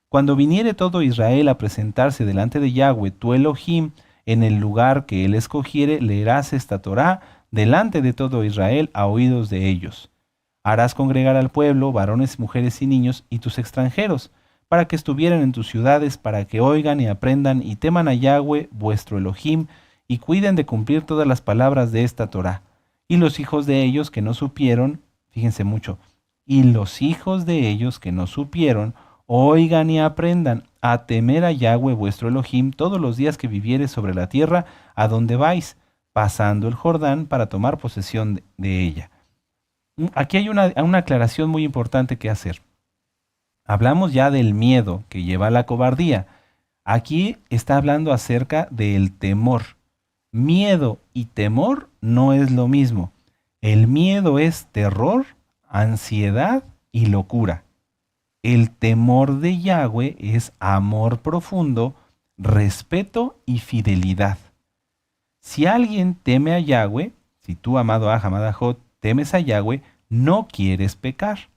cuando viniere todo Israel a presentarse delante de Yahweh, tu Elohim, en el lugar que él escogiere, leerás esta Torá delante de todo Israel a oídos de ellos. Harás congregar al pueblo, varones, mujeres y niños, y tus extranjeros, para que estuvieran en tus ciudades, para que oigan y aprendan y teman a Yahweh, vuestro Elohim, y cuiden de cumplir todas las palabras de esta Torá. Y los hijos de ellos que no supieron, fíjense mucho, y los hijos de ellos que no supieron, oigan y aprendan a temer a Yahweh vuestro Elohim todos los días que vivieres sobre la tierra a donde vais, pasando el Jordán para tomar posesión de ella. Aquí hay una aclaración muy importante que hacer. Hablamos ya del miedo que lleva a la cobardía. Aquí está hablando acerca del temor. Miedo y temor no es lo mismo. El miedo es terror, ansiedad y locura. El temor de Yahweh es amor profundo, respeto y fidelidad. Si alguien teme a Yahweh, si tú, amado Aj, amada Jot, temes a Yahweh, no quieres pecar.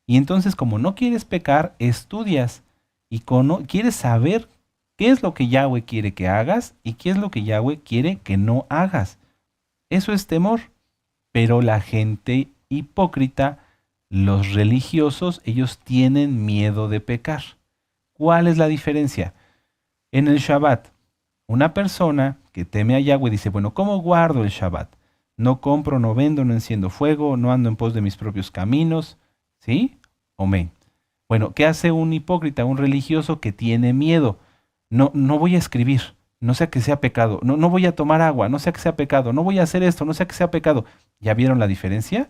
Y entonces, como no quieres pecar, estudias y quieres saber qué es lo que Yahweh quiere que hagas y qué es lo que Yahweh quiere que no hagas. Eso es temor. Pero la gente hipócrita, los religiosos, ellos tienen miedo de pecar. ¿Cuál es la diferencia? En el Shabbat, una persona que teme a Yahweh dice, bueno, ¿cómo guardo el Shabbat? No compro, no vendo, no enciendo fuego, no ando en pos de mis propios caminos. ¿Sí? Amén. Bueno, ¿qué hace un hipócrita, un religioso que tiene miedo? No voy a escribir, no sea que sea pecado. No voy a tomar agua, no sea que sea pecado. No voy a hacer esto, no sea que sea pecado. ¿Ya vieron la diferencia?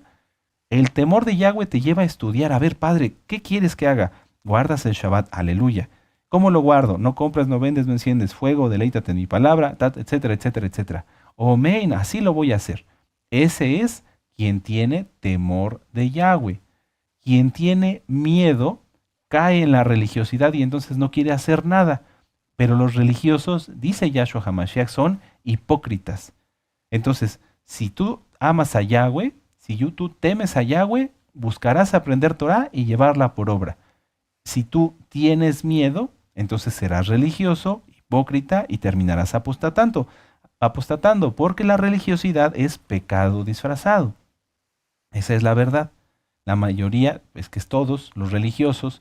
El temor de Yahweh te lleva a estudiar. A ver, Padre, ¿qué quieres que haga? Guardas el Shabbat, aleluya. ¿Cómo lo guardo? No compras, no vendes, no enciendes fuego, deleítate en mi palabra, etcétera, etcétera, etcétera. Amén, así lo voy a hacer. Ese es quien tiene temor de Yahweh. Quien tiene miedo cae en la religiosidad y entonces no quiere hacer nada. Pero los religiosos, dice Yahshua HaMashiach, son hipócritas. Entonces, si tú amas a Yahweh, si tú temes a Yahweh, buscarás aprender Torah y llevarla por obra. Si tú tienes miedo, entonces serás religioso, hipócrita y terminarás apostatando, porque la religiosidad es pecado disfrazado. Esa es la verdad. La mayoría, es que es todos los religiosos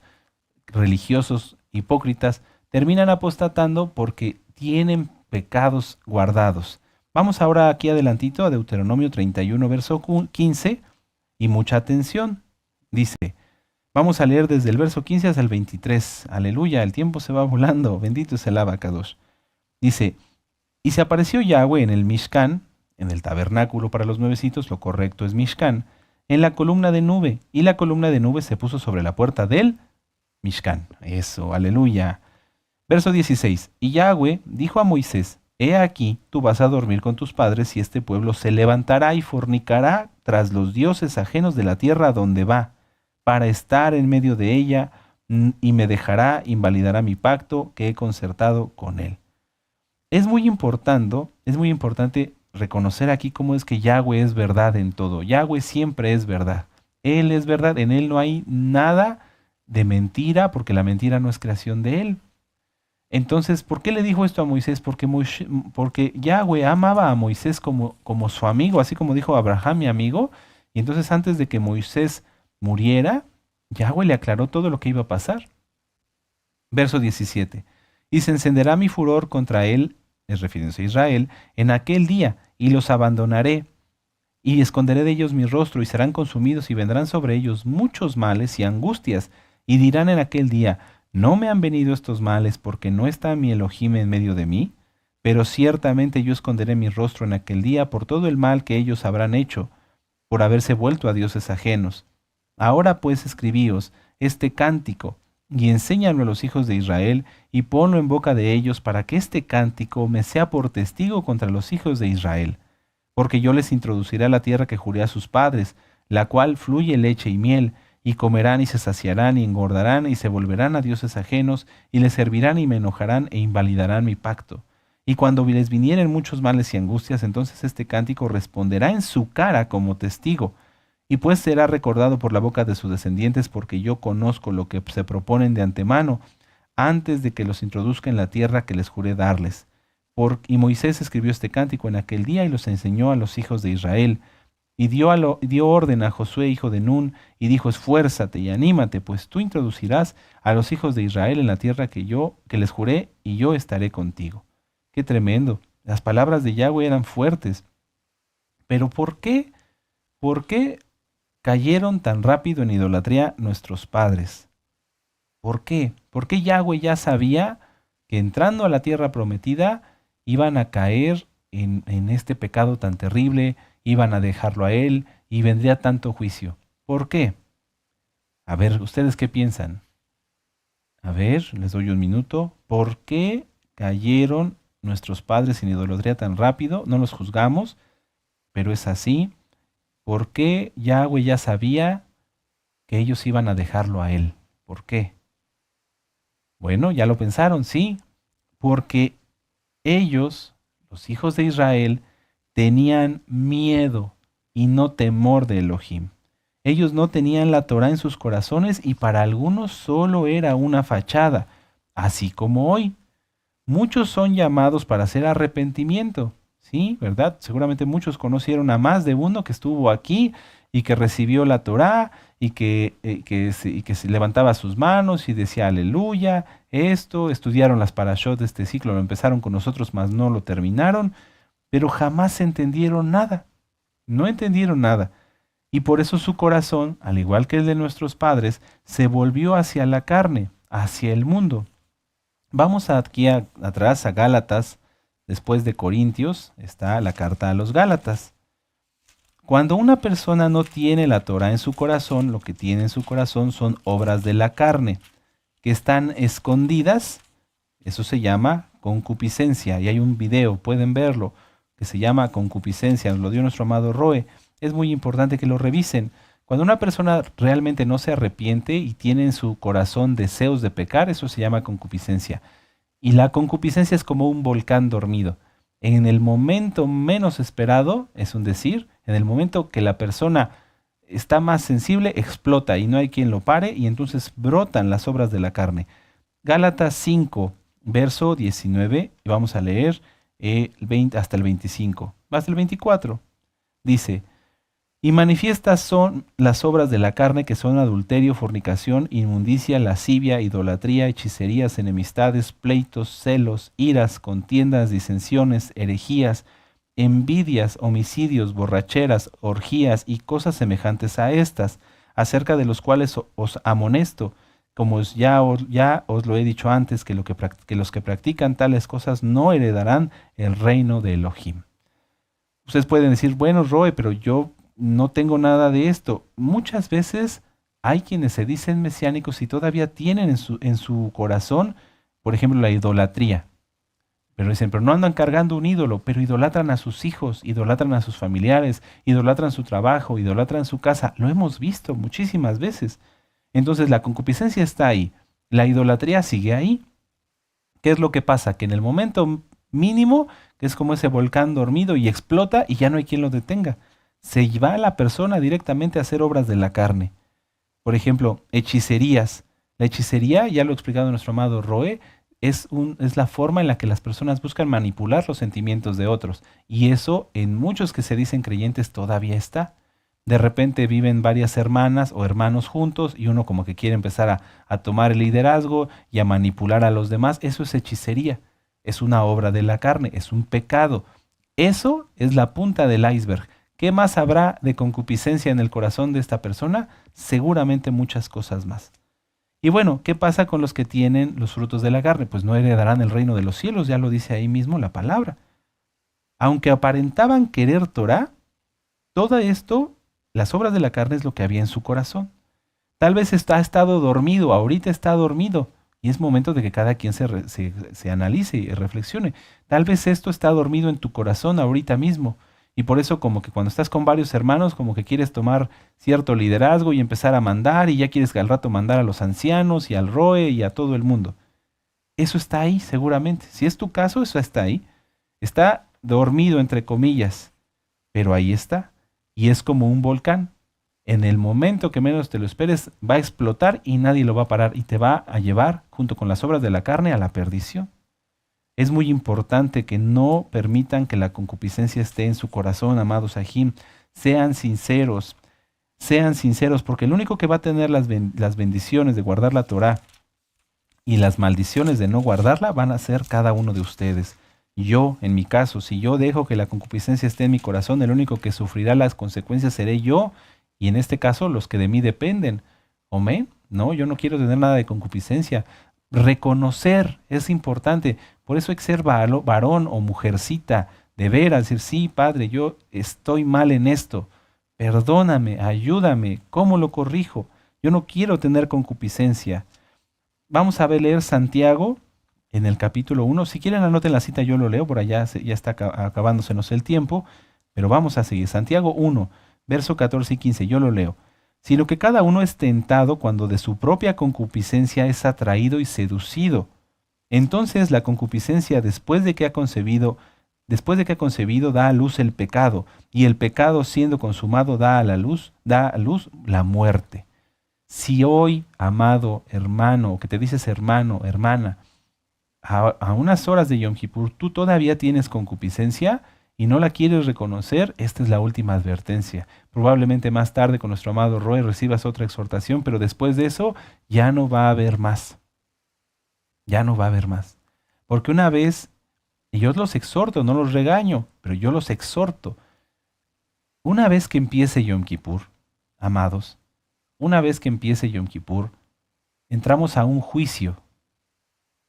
hipócritas, terminan apostatando porque tienen pecados guardados. Vamos ahora aquí adelantito a Deuteronomio 31, verso 15, y mucha atención. Dice, vamos a leer desde el verso 15 hasta el 23. Aleluya, el tiempo se va volando. Bendito es el Abacados. Dice, y se apareció Yahweh en el Mishkan, en el tabernáculo para los nuevecitos, lo correcto es Mishkan, en la columna de nube, y la columna de nube se puso sobre la puerta del Mishkan. Eso, aleluya. Verso 16. Y Yahweh dijo a Moisés, he aquí, tú vas a dormir con tus padres y este pueblo se levantará y fornicará tras los dioses ajenos de la tierra donde va, para estar en medio de ella, y me dejará, invalidará mi pacto que he concertado con él. Es muy importante reconocer aquí cómo es que Yahweh es verdad en todo. Yahweh siempre es verdad. Él es verdad, en él no hay nada de mentira, porque la mentira no es creación de él. Entonces, ¿por qué le dijo esto a Moisés? Porque Yahweh amaba a Moisés como su amigo, así como dijo Abraham, mi amigo. Y entonces antes de que Moisés muriera, Yahweh le aclaró todo lo que iba a pasar. Verso 17. Y se encenderá mi furor contra él, es refiriéndose a Israel, en aquel día, y los abandonaré, y esconderé de ellos mi rostro, y serán consumidos, y vendrán sobre ellos muchos males y angustias, y dirán en aquel día, ¿no me han venido estos males porque no está mi Elohim en medio de mí? Pero ciertamente yo esconderé mi rostro en aquel día por todo el mal que ellos habrán hecho, por haberse vuelto a dioses ajenos. Ahora pues escribíos este cántico, y enséñalo a los hijos de Israel, y ponlo en boca de ellos, para que este cántico me sea por testigo contra los hijos de Israel. porque yo les introduciré a la tierra que juré a sus padres, la cual fluye leche y miel, y comerán y se saciarán y engordarán y se volverán a dioses ajenos, y les servirán y me enojarán e invalidarán mi pacto. Y cuando les vinieren muchos males y angustias, entonces este cántico responderá en su cara como testigo, y pues será recordado por la boca de sus descendientes, porque yo conozco lo que se proponen de antemano, antes de que los introduzca en la tierra que les juré darles. Y Moisés escribió este cántico en aquel día y los enseñó a los hijos de Israel. Y dio orden a Josué, hijo de Nun, y dijo: esfuérzate y anímate, pues tú introducirás a los hijos de Israel en la tierra que les juré, y yo estaré contigo. Qué tremendo. Las palabras de Yahweh eran fuertes. Pero ¿por qué? ¿Por qué cayeron tan rápido en idolatría nuestros padres? ¿Por qué? ¿Por qué Yahweh ya sabía que entrando a la tierra prometida iban a caer en este pecado tan terrible, iban a dejarlo a él y vendría tanto juicio? ¿Por qué? A ver, ¿ustedes qué piensan? A ver, les doy un minuto. ¿Por qué cayeron nuestros padres en idolatría tan rápido? No los juzgamos, pero es así. ¿Por qué Yahweh ya sabía que ellos iban a dejarlo a él? ¿Por qué? Bueno, ya lo pensaron, sí, porque ellos, los hijos de Israel, tenían miedo y no temor de Elohim. Ellos no tenían la Torá en sus corazones y para algunos solo era una fachada, así como hoy. Muchos son llamados para hacer arrepentimiento, ¿sí? ¿Verdad? Seguramente muchos conocieron a más de uno que estuvo aquí y que recibió la Torá y que se levantaba sus manos y decía aleluya, estudiaron las parashot de este ciclo, lo empezaron con nosotros, mas no lo terminaron, pero jamás entendieron nada, no entendieron nada. Y por eso su corazón, al igual que el de nuestros padres, se volvió hacia la carne, hacia el mundo. Vamos aquí atrás a Gálatas, después de Corintios, está la carta a los Gálatas. Cuando una persona no tiene la Torá en su corazón, lo que tiene en su corazón son obras de la carne, que están escondidas. Eso se llama concupiscencia, y hay un video, pueden verlo, que se llama concupiscencia, nos lo dio nuestro amado Roe. Es muy importante que lo revisen. Cuando una persona realmente no se arrepiente y tiene en su corazón deseos de pecar, eso se llama concupiscencia. Y la concupiscencia es como un volcán dormido. En el momento menos esperado, es un decir, en el momento que la persona está más sensible, explota y no hay quien lo pare y entonces brotan las obras de la carne. Gálatas 5, verso 19, y vamos a leer hasta el 25, hasta el 24. Dice: y manifiestas son las obras de la carne, que son adulterio, fornicación, inmundicia, lascivia, idolatría, hechicerías, enemistades, pleitos, celos, iras, contiendas, disensiones, herejías, envidias, homicidios, borracheras, orgías y cosas semejantes a estas, acerca de los cuales os amonesto, como ya os lo he dicho antes, que los que practican tales cosas no heredarán el reino de Elohim. Ustedes pueden decir: bueno, Roe, pero yo no tengo nada de esto. Muchas veces hay quienes se dicen mesiánicos y todavía tienen en su corazón, por ejemplo, la idolatría. Pero dicen: pero no andan cargando un ídolo, pero idolatran a sus hijos, idolatran a sus familiares, idolatran su trabajo, idolatran su casa. Lo hemos visto muchísimas veces. Entonces la concupiscencia está ahí, la idolatría sigue ahí. ¿Qué es lo que pasa? Que en el momento mínimo, que es como ese volcán dormido y explota y ya no hay quien lo detenga, se va a la persona directamente a hacer obras de la carne. Por ejemplo, hechicerías. La hechicería, ya lo ha explicado nuestro amado Roe, es la forma en la que las personas buscan manipular los sentimientos de otros. Y eso en muchos que se dicen creyentes todavía está. De repente viven varias hermanas o hermanos juntos y uno como que quiere empezar a tomar el liderazgo y a manipular a los demás. Eso es hechicería. Es una obra de la carne, es un pecado. Eso es la punta del iceberg. ¿Qué más habrá de concupiscencia en el corazón de esta persona? Seguramente muchas cosas más. Y bueno, ¿qué pasa con los que tienen los frutos de la carne? Pues no heredarán el reino de los cielos, ya lo dice ahí mismo la palabra. Aunque aparentaban querer Torá, todo esto, las obras de la carne es lo que había en su corazón. Tal vez ha estado dormido, ahorita está dormido, y es momento de que cada quien se analice y reflexione. Tal vez esto está dormido en tu corazón ahorita mismo, Y por eso como que cuando estás con varios hermanos, como que quieres tomar cierto liderazgo y empezar a mandar y ya quieres que al rato mandar a los ancianos y al ROE y a todo el mundo. Eso está ahí seguramente. Si es tu caso, eso está ahí. Está dormido entre comillas, pero ahí está. Y es como un volcán. En el momento que menos te lo esperes, va a explotar y nadie lo va a parar y te va a llevar, junto con las obras de la carne, a la perdición. Es muy importante que no permitan que la concupiscencia esté en su corazón, amados Sahim. Sean sinceros, porque el único que va a tener las bendiciones de guardar la Torá y las maldiciones de no guardarla van a ser cada uno de ustedes. Yo, en mi caso, si yo dejo que la concupiscencia esté en mi corazón, el único que sufrirá las consecuencias seré yo, y en este caso los que de mí dependen. ¿Amén? No, yo no quiero tener nada de concupiscencia. Reconocer es importante. Por eso hay que ser varón o mujercita, de veras, decir, sí, Padre, yo estoy mal en esto. Perdóname, ayúdame, ¿cómo lo corrijo? Yo no quiero tener concupiscencia. Vamos a leer Santiago en el capítulo 1. Si quieren anoten la cita, yo lo leo, por allá ya está acabándosenos el tiempo, pero vamos a seguir. Santiago 1, verso 14 y 15, yo lo leo. Sino que cada uno es tentado cuando de su propia concupiscencia es atraído y seducido. Entonces la concupiscencia después de que ha concebido, da a luz el pecado, y el pecado siendo consumado da a luz la muerte. Si hoy, amado hermano, o que te dices hermano, hermana, a unas horas de Yom Kippur tú todavía tienes concupiscencia y no la quieres reconocer, esta es la última advertencia. Probablemente más tarde con nuestro amado Roy recibas otra exhortación, pero después de eso ya no va a haber más. Ya no va a haber más. Porque una vez, y yo los exhorto, no los regaño, pero yo los exhorto. Una vez que empiece Yom Kippur, amados, una vez que empiece Yom Kippur, entramos a un juicio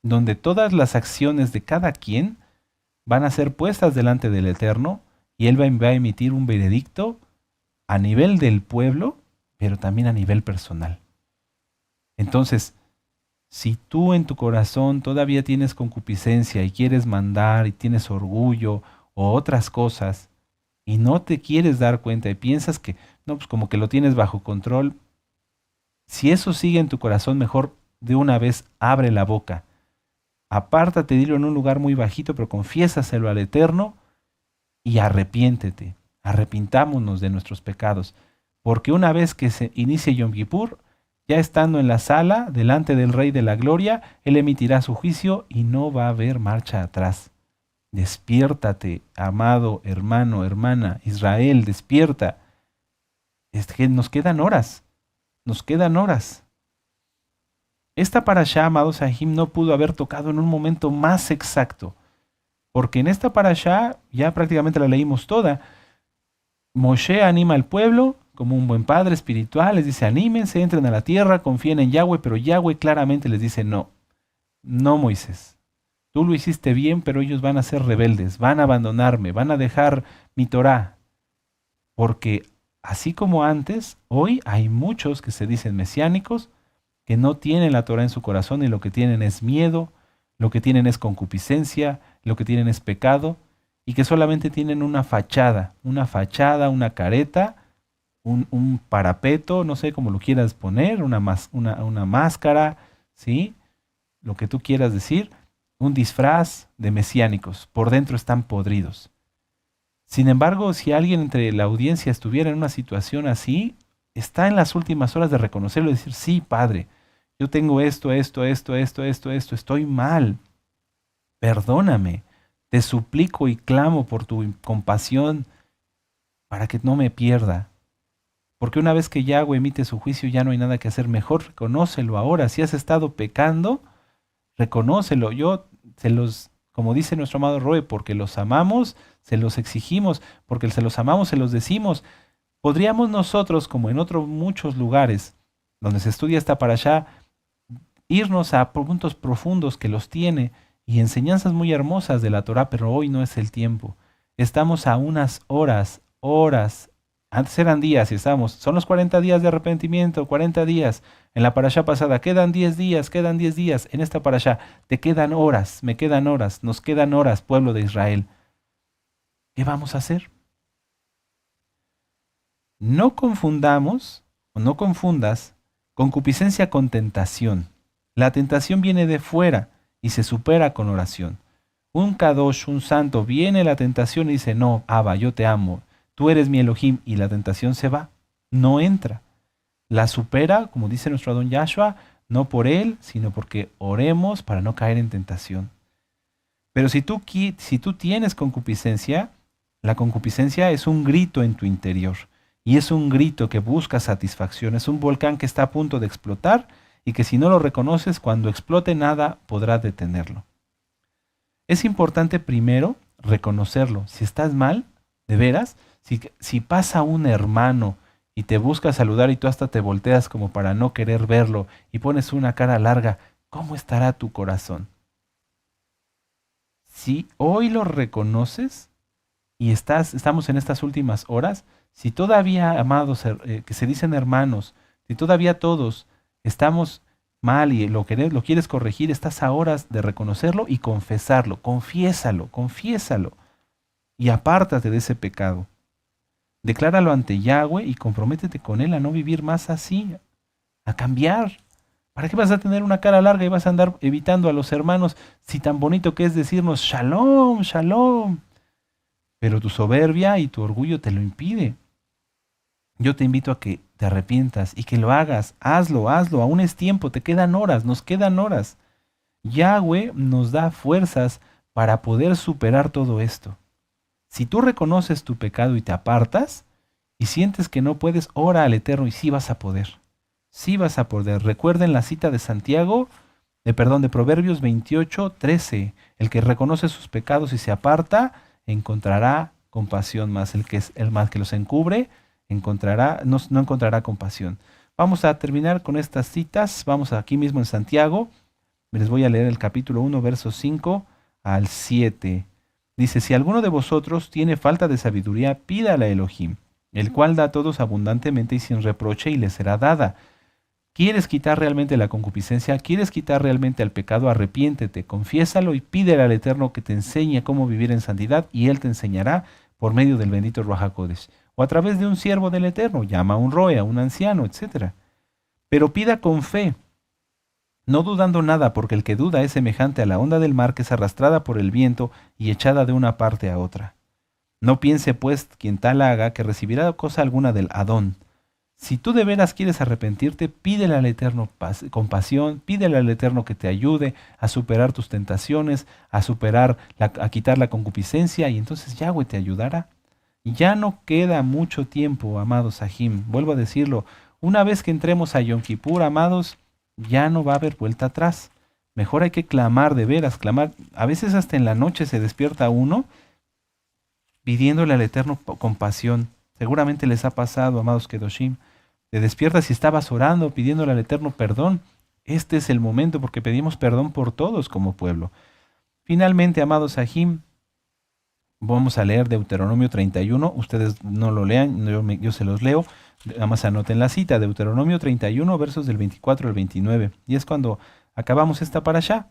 donde todas las acciones de cada quien van a ser puestas delante del Eterno y Él va a emitir un veredicto a nivel del pueblo, pero también a nivel personal. Entonces, si tú en tu corazón todavía tienes concupiscencia y quieres mandar y tienes orgullo o otras cosas y no te quieres dar cuenta y piensas que, no, pues como que lo tienes bajo control, si eso sigue en tu corazón, mejor de una vez abre la boca. Apártate, dilo en un lugar muy bajito, pero confiésaselo al Eterno y arrepiéntete. Arrepintámonos de nuestros pecados. Porque una vez que se inicie Yom Kippur, ya estando en la sala, delante del Rey de la Gloria, Él emitirá su juicio y no va a haber marcha atrás. Despiértate, amado hermano, hermana, Israel, despierta. Nos quedan horas. Nos quedan horas. Esta parashá, amados Sahim, no pudo haber tocado en un momento más exacto, porque en esta parashá, ya prácticamente la leímos toda, Moshe anima al pueblo como un buen padre espiritual, les dice anímense, entren a la tierra, confíen en Yahweh, pero Yahweh claramente les dice no, no Moisés, tú lo hiciste bien, pero ellos van a ser rebeldes, van a abandonarme, van a dejar mi Torá, porque así como antes, hoy hay muchos que se dicen mesiánicos, que no tienen la Torah en su corazón y lo que tienen es miedo, lo que tienen es concupiscencia, lo que tienen es pecado y que solamente tienen una fachada, una careta, un parapeto, no sé cómo lo quieras poner, una máscara, ¿sí? Lo que tú quieras decir, un disfraz de mesiánicos, por dentro están podridos. Sin embargo, si alguien entre la audiencia estuviera en una situación así, está en las últimas horas de reconocerlo y decir, sí, Padre, yo tengo esto, estoy mal. Perdóname, te suplico y clamo por tu compasión para que no me pierda. Porque una vez que Yahweh emite su juicio ya no hay nada que hacer. Mejor reconócelo ahora. Si has estado pecando, reconócelo. Como dice nuestro amado Roe, porque los amamos, se los exigimos, porque se los amamos, se los decimos. Podríamos nosotros, como en otros muchos lugares donde se estudia esta parashá, irnos a puntos profundos que los tiene y enseñanzas muy hermosas de la Torá, pero hoy no es el tiempo. Estamos a unas horas, antes eran días y son los 40 días de arrepentimiento, 40 días. En la parashá pasada quedan 10 días, en esta parashá te quedan horas, me quedan horas, nos quedan horas, pueblo de Israel. ¿Qué vamos a hacer? No confundamos o no confundas concupiscencia con tentación. La tentación viene de fuera y se supera con oración. Un kadosh, un santo, viene la tentación y dice, no, Abba, yo te amo, tú eres mi Elohim, y la tentación se va, no entra. La supera, como dice nuestro Adón Yahshua, no por él, sino porque oremos para no caer en tentación. Pero si tú tienes concupiscencia, la concupiscencia es un grito en tu interior. Y es un grito que busca satisfacción. Es un volcán que está a punto de explotar y que si no lo reconoces, cuando explote nada podrá detenerlo. Es importante primero reconocerlo. Si estás mal, de veras, si pasa un hermano y te busca saludar y tú hasta te volteas como para no querer verlo y pones una cara larga, ¿cómo estará tu corazón? Si hoy lo reconoces y estamos en estas últimas horas, si todavía, amados, que se dicen hermanos, si todavía todos estamos mal y lo quieres corregir, estás a horas de reconocerlo y confesarlo, confiésalo y apártate de ese pecado. Decláralo ante Yahweh y comprométete con Él a no vivir más así, a cambiar. ¿Para qué vas a tener una cara larga y vas a andar evitando a los hermanos si tan bonito que es decirnos shalom, shalom? Pero tu soberbia y tu orgullo te lo impide. Yo te invito a que te arrepientas y que lo hagas. Hazlo, aún es tiempo, te quedan horas, nos quedan horas. Yahweh nos da fuerzas para poder superar todo esto. Si tú reconoces tu pecado y te apartas y sientes que no puedes, ora al Eterno y sí vas a poder. Sí vas a poder. Recuerden la cita de de Proverbios 28:13. El que reconoce sus pecados y se aparta, encontrará compasión, más el mal que los encubre no encontrará compasión. Vamos a terminar con estas citas. Vamos aquí mismo en Santiago. Les voy a leer el capítulo 1, versos 5 al 7. Dice, si alguno de vosotros tiene falta de sabiduría, pídala a Elohim, el cual da a todos abundantemente y sin reproche, y le será dada. ¿Quieres quitar realmente la concupiscencia? ¿Quieres quitar realmente al pecado? Arrepiéntete, confiésalo y pídele al Eterno que te enseñe cómo vivir en santidad, y Él te enseñará por medio del bendito Ruach HaKodesh, o a través de un siervo del Eterno, llama a un roe, a un anciano, etc. Pero pida con fe, no dudando nada, porque el que duda es semejante a la onda del mar que es arrastrada por el viento y echada de una parte a otra. No piense pues quien tal haga que recibirá cosa alguna del Adón. Si tú de veras quieres arrepentirte, pídele al Eterno compasión, pídele al Eterno que te ayude a superar tus tentaciones, a quitar la concupiscencia, y entonces Yahweh te ayudará. Ya no queda mucho tiempo, amados Sahim. Vuelvo a decirlo, una vez que entremos a Yom Kippur, amados, ya no va a haber vuelta atrás. Mejor hay que clamar de veras, clamar. A veces hasta en la noche se despierta uno pidiéndole al Eterno compasión. Seguramente les ha pasado, amados Kedoshim. Te despiertas y estabas orando, pidiéndole al Eterno perdón. Este es el momento porque pedimos perdón por todos como pueblo. Finalmente, amados Sahim, vamos a leer Deuteronomio 31. Ustedes no lo lean, yo se los leo. Nada más anoten la cita, Deuteronomio 31, versos del 24 al 29. Y es cuando acabamos esta parashá.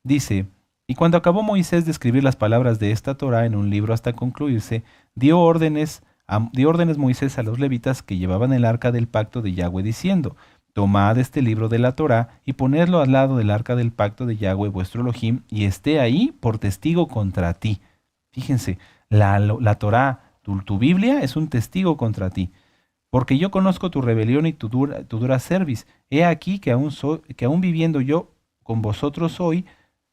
Dice, y cuando acabó Moisés de escribir las palabras de esta Torá en un libro hasta concluirse, dio órdenes Moisés a los levitas que llevaban el arca del pacto de Yahweh, diciendo, tomad este libro de la Torá y ponedlo al lado del arca del pacto de Yahweh vuestro Elohim, y esté ahí por testigo contra ti. Fíjense, la Torá, tu Biblia, es un testigo contra ti. Porque yo conozco tu rebelión y tu dura cerviz. He aquí que aún viviendo yo con vosotros hoy,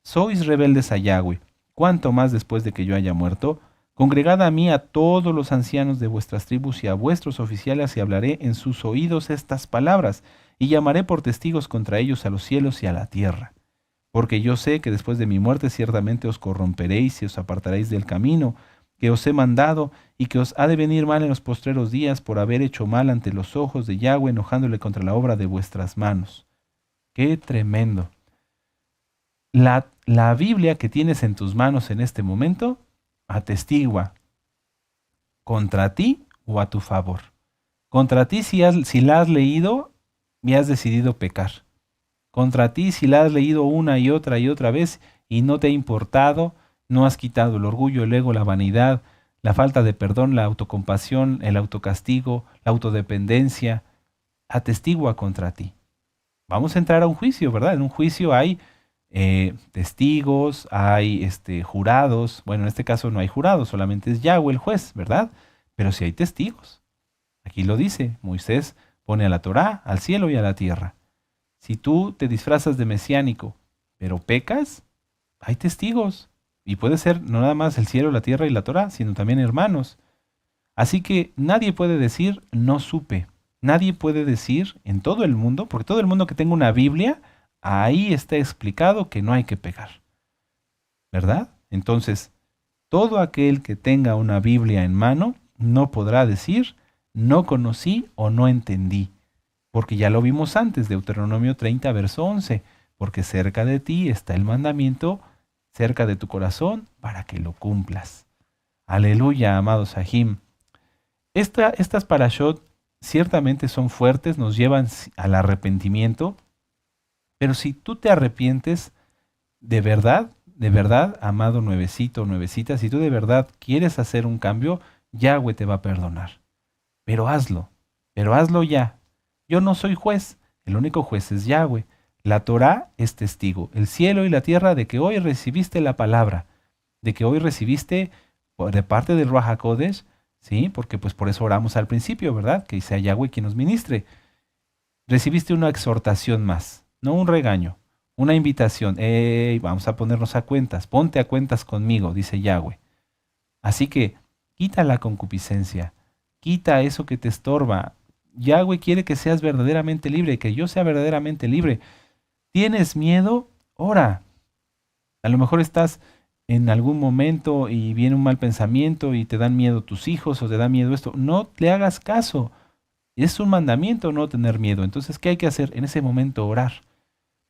sois rebeldes a Yahweh. ¿Cuánto más después de que yo haya muerto? Congregad a mí a todos los ancianos de vuestras tribus y a vuestros oficiales, y hablaré en sus oídos estas palabras, y llamaré por testigos contra ellos a los cielos y a la tierra. Porque yo sé que después de mi muerte ciertamente os corromperéis y os apartaréis del camino que os he mandado, y que os ha de venir mal en los postreros días por haber hecho mal ante los ojos de Yahweh, enojándole contra la obra de vuestras manos. ¡Qué tremendo! La Biblia que tienes en tus manos en este momento atestigua contra ti o a tu favor. Contra ti si la has leído y has decidido pecar. Contra ti si la has leído una y otra vez y no te ha importado, no has quitado el orgullo, el ego, la vanidad, la falta de perdón, la autocompasión, el autocastigo, la autodependencia, atestigua contra ti. Vamos a entrar a un juicio, ¿verdad? En un juicio hay testigos, hay jurados. Bueno, en este caso no hay jurados, solamente es Yahweh el juez, ¿verdad? Pero sí hay testigos. Aquí lo dice, Moisés pone a la Torá, al cielo y a la tierra. Si tú te disfrazas de mesiánico, pero pecas, hay testigos. Y puede ser no nada más el cielo, la tierra y la Torá, sino también hermanos. Así que nadie puede decir no supe. Nadie puede decir en todo el mundo, porque todo el mundo que tenga una Biblia, ahí está explicado que no hay que pecar. ¿Verdad? Entonces, todo aquel que tenga una Biblia en mano no podrá decir no conocí o no entendí. Porque ya lo vimos antes, Deuteronomio 30, verso 11. Porque cerca de ti está el mandamiento, cerca de tu corazón, para que lo cumplas. Aleluya, amados Sahim. Estas parashot ciertamente son fuertes, nos llevan al arrepentimiento, pero si tú te arrepientes de verdad, amado nuevecito o nuevecita, si tú de verdad quieres hacer un cambio, Yahweh te va a perdonar. Pero hazlo ya. Yo no soy juez, el único juez es Yahweh. La Torá es testigo, el cielo y la tierra, de que hoy recibiste la palabra, de que hoy recibiste de parte del Ruach HaKodesh, ¿sí? Porque pues por eso oramos al principio, ¿verdad? Que sea Yahweh quien nos ministre. Recibiste una exhortación más, no un regaño, una invitación. ¡Ey! Vamos a ponernos a cuentas, ponte a cuentas conmigo, dice Yahweh. Así que quita la concupiscencia, quita eso que te estorba. Yahweh quiere que seas verdaderamente libre, que yo sea verdaderamente libre. ¿Tienes miedo? Ora. A lo mejor estás en algún momento y viene un mal pensamiento y te dan miedo tus hijos o te da miedo esto. No le hagas caso. Es un mandamiento no tener miedo. Entonces, ¿qué hay que hacer? En ese momento orar.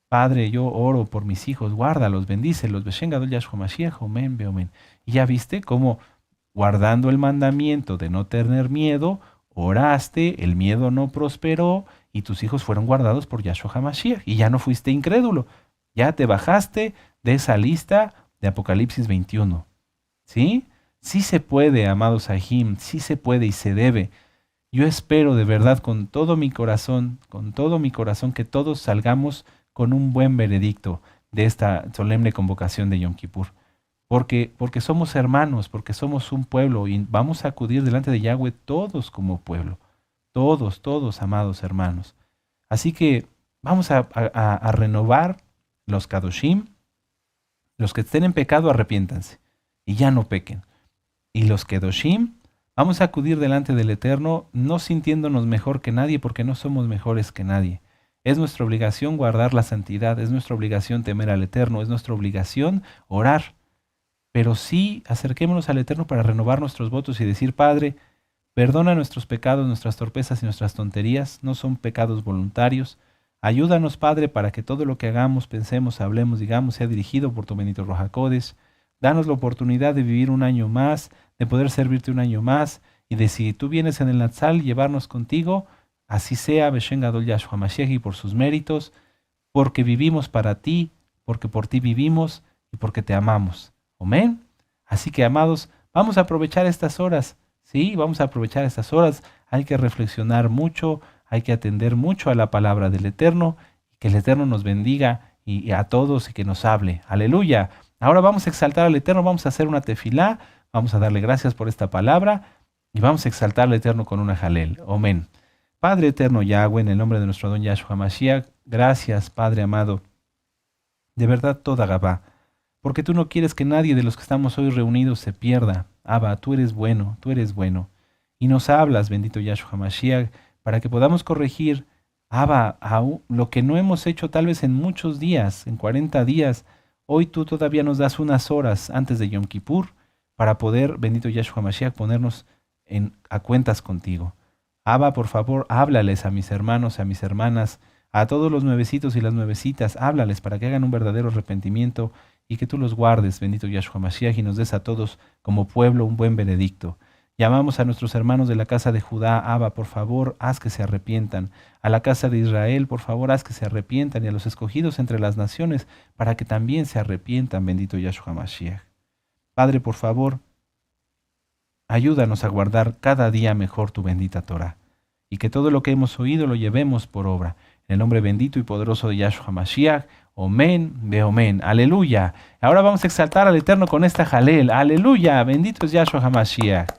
Padre, yo oro por mis hijos, guárdalos, bendícelos. Beshen Gadol Yahshua Mashiach, omen, beomen. Y ya viste cómo guardando el mandamiento de no tener miedo, oraste, el miedo no prosperó y tus hijos fueron guardados por Yahshua HaMashiach. Y ya no fuiste incrédulo. Ya te bajaste de esa lista de Apocalipsis 21. ¿Sí? Sí se puede, amados Sahim, sí se puede y se debe. Yo espero de verdad con todo mi corazón, que todos salgamos con un buen veredicto de esta solemne convocación de Yom Kippur. Porque somos hermanos, porque somos un pueblo y vamos a acudir delante de Yahweh todos como pueblo. Todos, amados hermanos. Así que vamos a renovar los Kadoshim. Los que estén en pecado, arrepiéntanse y ya no pequen. Y los Kedoshim, vamos a acudir delante del Eterno no sintiéndonos mejor que nadie porque no somos mejores que nadie. Es nuestra obligación guardar la santidad, es nuestra obligación temer al Eterno, es nuestra obligación orar. Pero sí acerquémonos al Eterno para renovar nuestros votos y decir, Padre, perdona nuestros pecados, nuestras torpezas y nuestras tonterías, no son pecados voluntarios. Ayúdanos, Padre, para que todo lo que hagamos, pensemos, hablemos, digamos, sea dirigido por tu bendito Ruach HaKodesh. Danos la oportunidad de vivir un año más, de poder servirte un año más, y de si tú vienes en el Natsal, llevarnos contigo, así sea, Beshen Gadol Yahshua Mashiach, y por sus méritos, porque vivimos para ti, porque por ti vivimos y porque te amamos. Amén. Así que, amados, vamos a aprovechar estas horas, ¿sí? Vamos a aprovechar estas horas. Hay que reflexionar mucho, hay que atender mucho a la palabra del Eterno, y que el Eterno nos bendiga y a todos y que nos hable. Aleluya. Ahora vamos a exaltar al Eterno, vamos a hacer una tefilá, vamos a darle gracias por esta palabra y vamos a exaltar al Eterno con una jalel. Amén. Padre eterno Yahweh, en el nombre de nuestro don Yahshua Mashiach, gracias, Padre amado. De verdad toda Gabá, porque tú no quieres que nadie de los que estamos hoy reunidos se pierda. Abba, tú eres bueno, tú eres bueno. Y nos hablas, bendito Yahshua Mashiach, para que podamos corregir, Abba, lo que no hemos hecho tal vez en muchos días, en 40 días. Hoy tú todavía nos das unas horas antes de Yom Kippur para poder, bendito Yahshua Mashiach, ponernos a cuentas contigo. Abba, por favor, háblales a mis hermanos, a mis hermanas, a todos los nuevecitos y las nuevecitas, háblales para que hagan un verdadero arrepentimiento y que tú los guardes, bendito Yahshua Mashiach, y nos des a todos como pueblo un buen veredicto. Llamamos a nuestros hermanos de la casa de Judá, Abba, por favor, haz que se arrepientan. A la casa de Israel, por favor, haz que se arrepientan. Y a los escogidos entre las naciones, para que también se arrepientan, bendito Yahshua Mashiach. Padre, por favor, ayúdanos a guardar cada día mejor tu bendita Torah, y que todo lo que hemos oído lo llevemos por obra. En el nombre bendito y poderoso de Yahshua HaMashiach, Omen, Beomen. Aleluya. Ahora vamos a exaltar al Eterno con esta jalel. Aleluya. Bendito es Yahshua HaMashiach.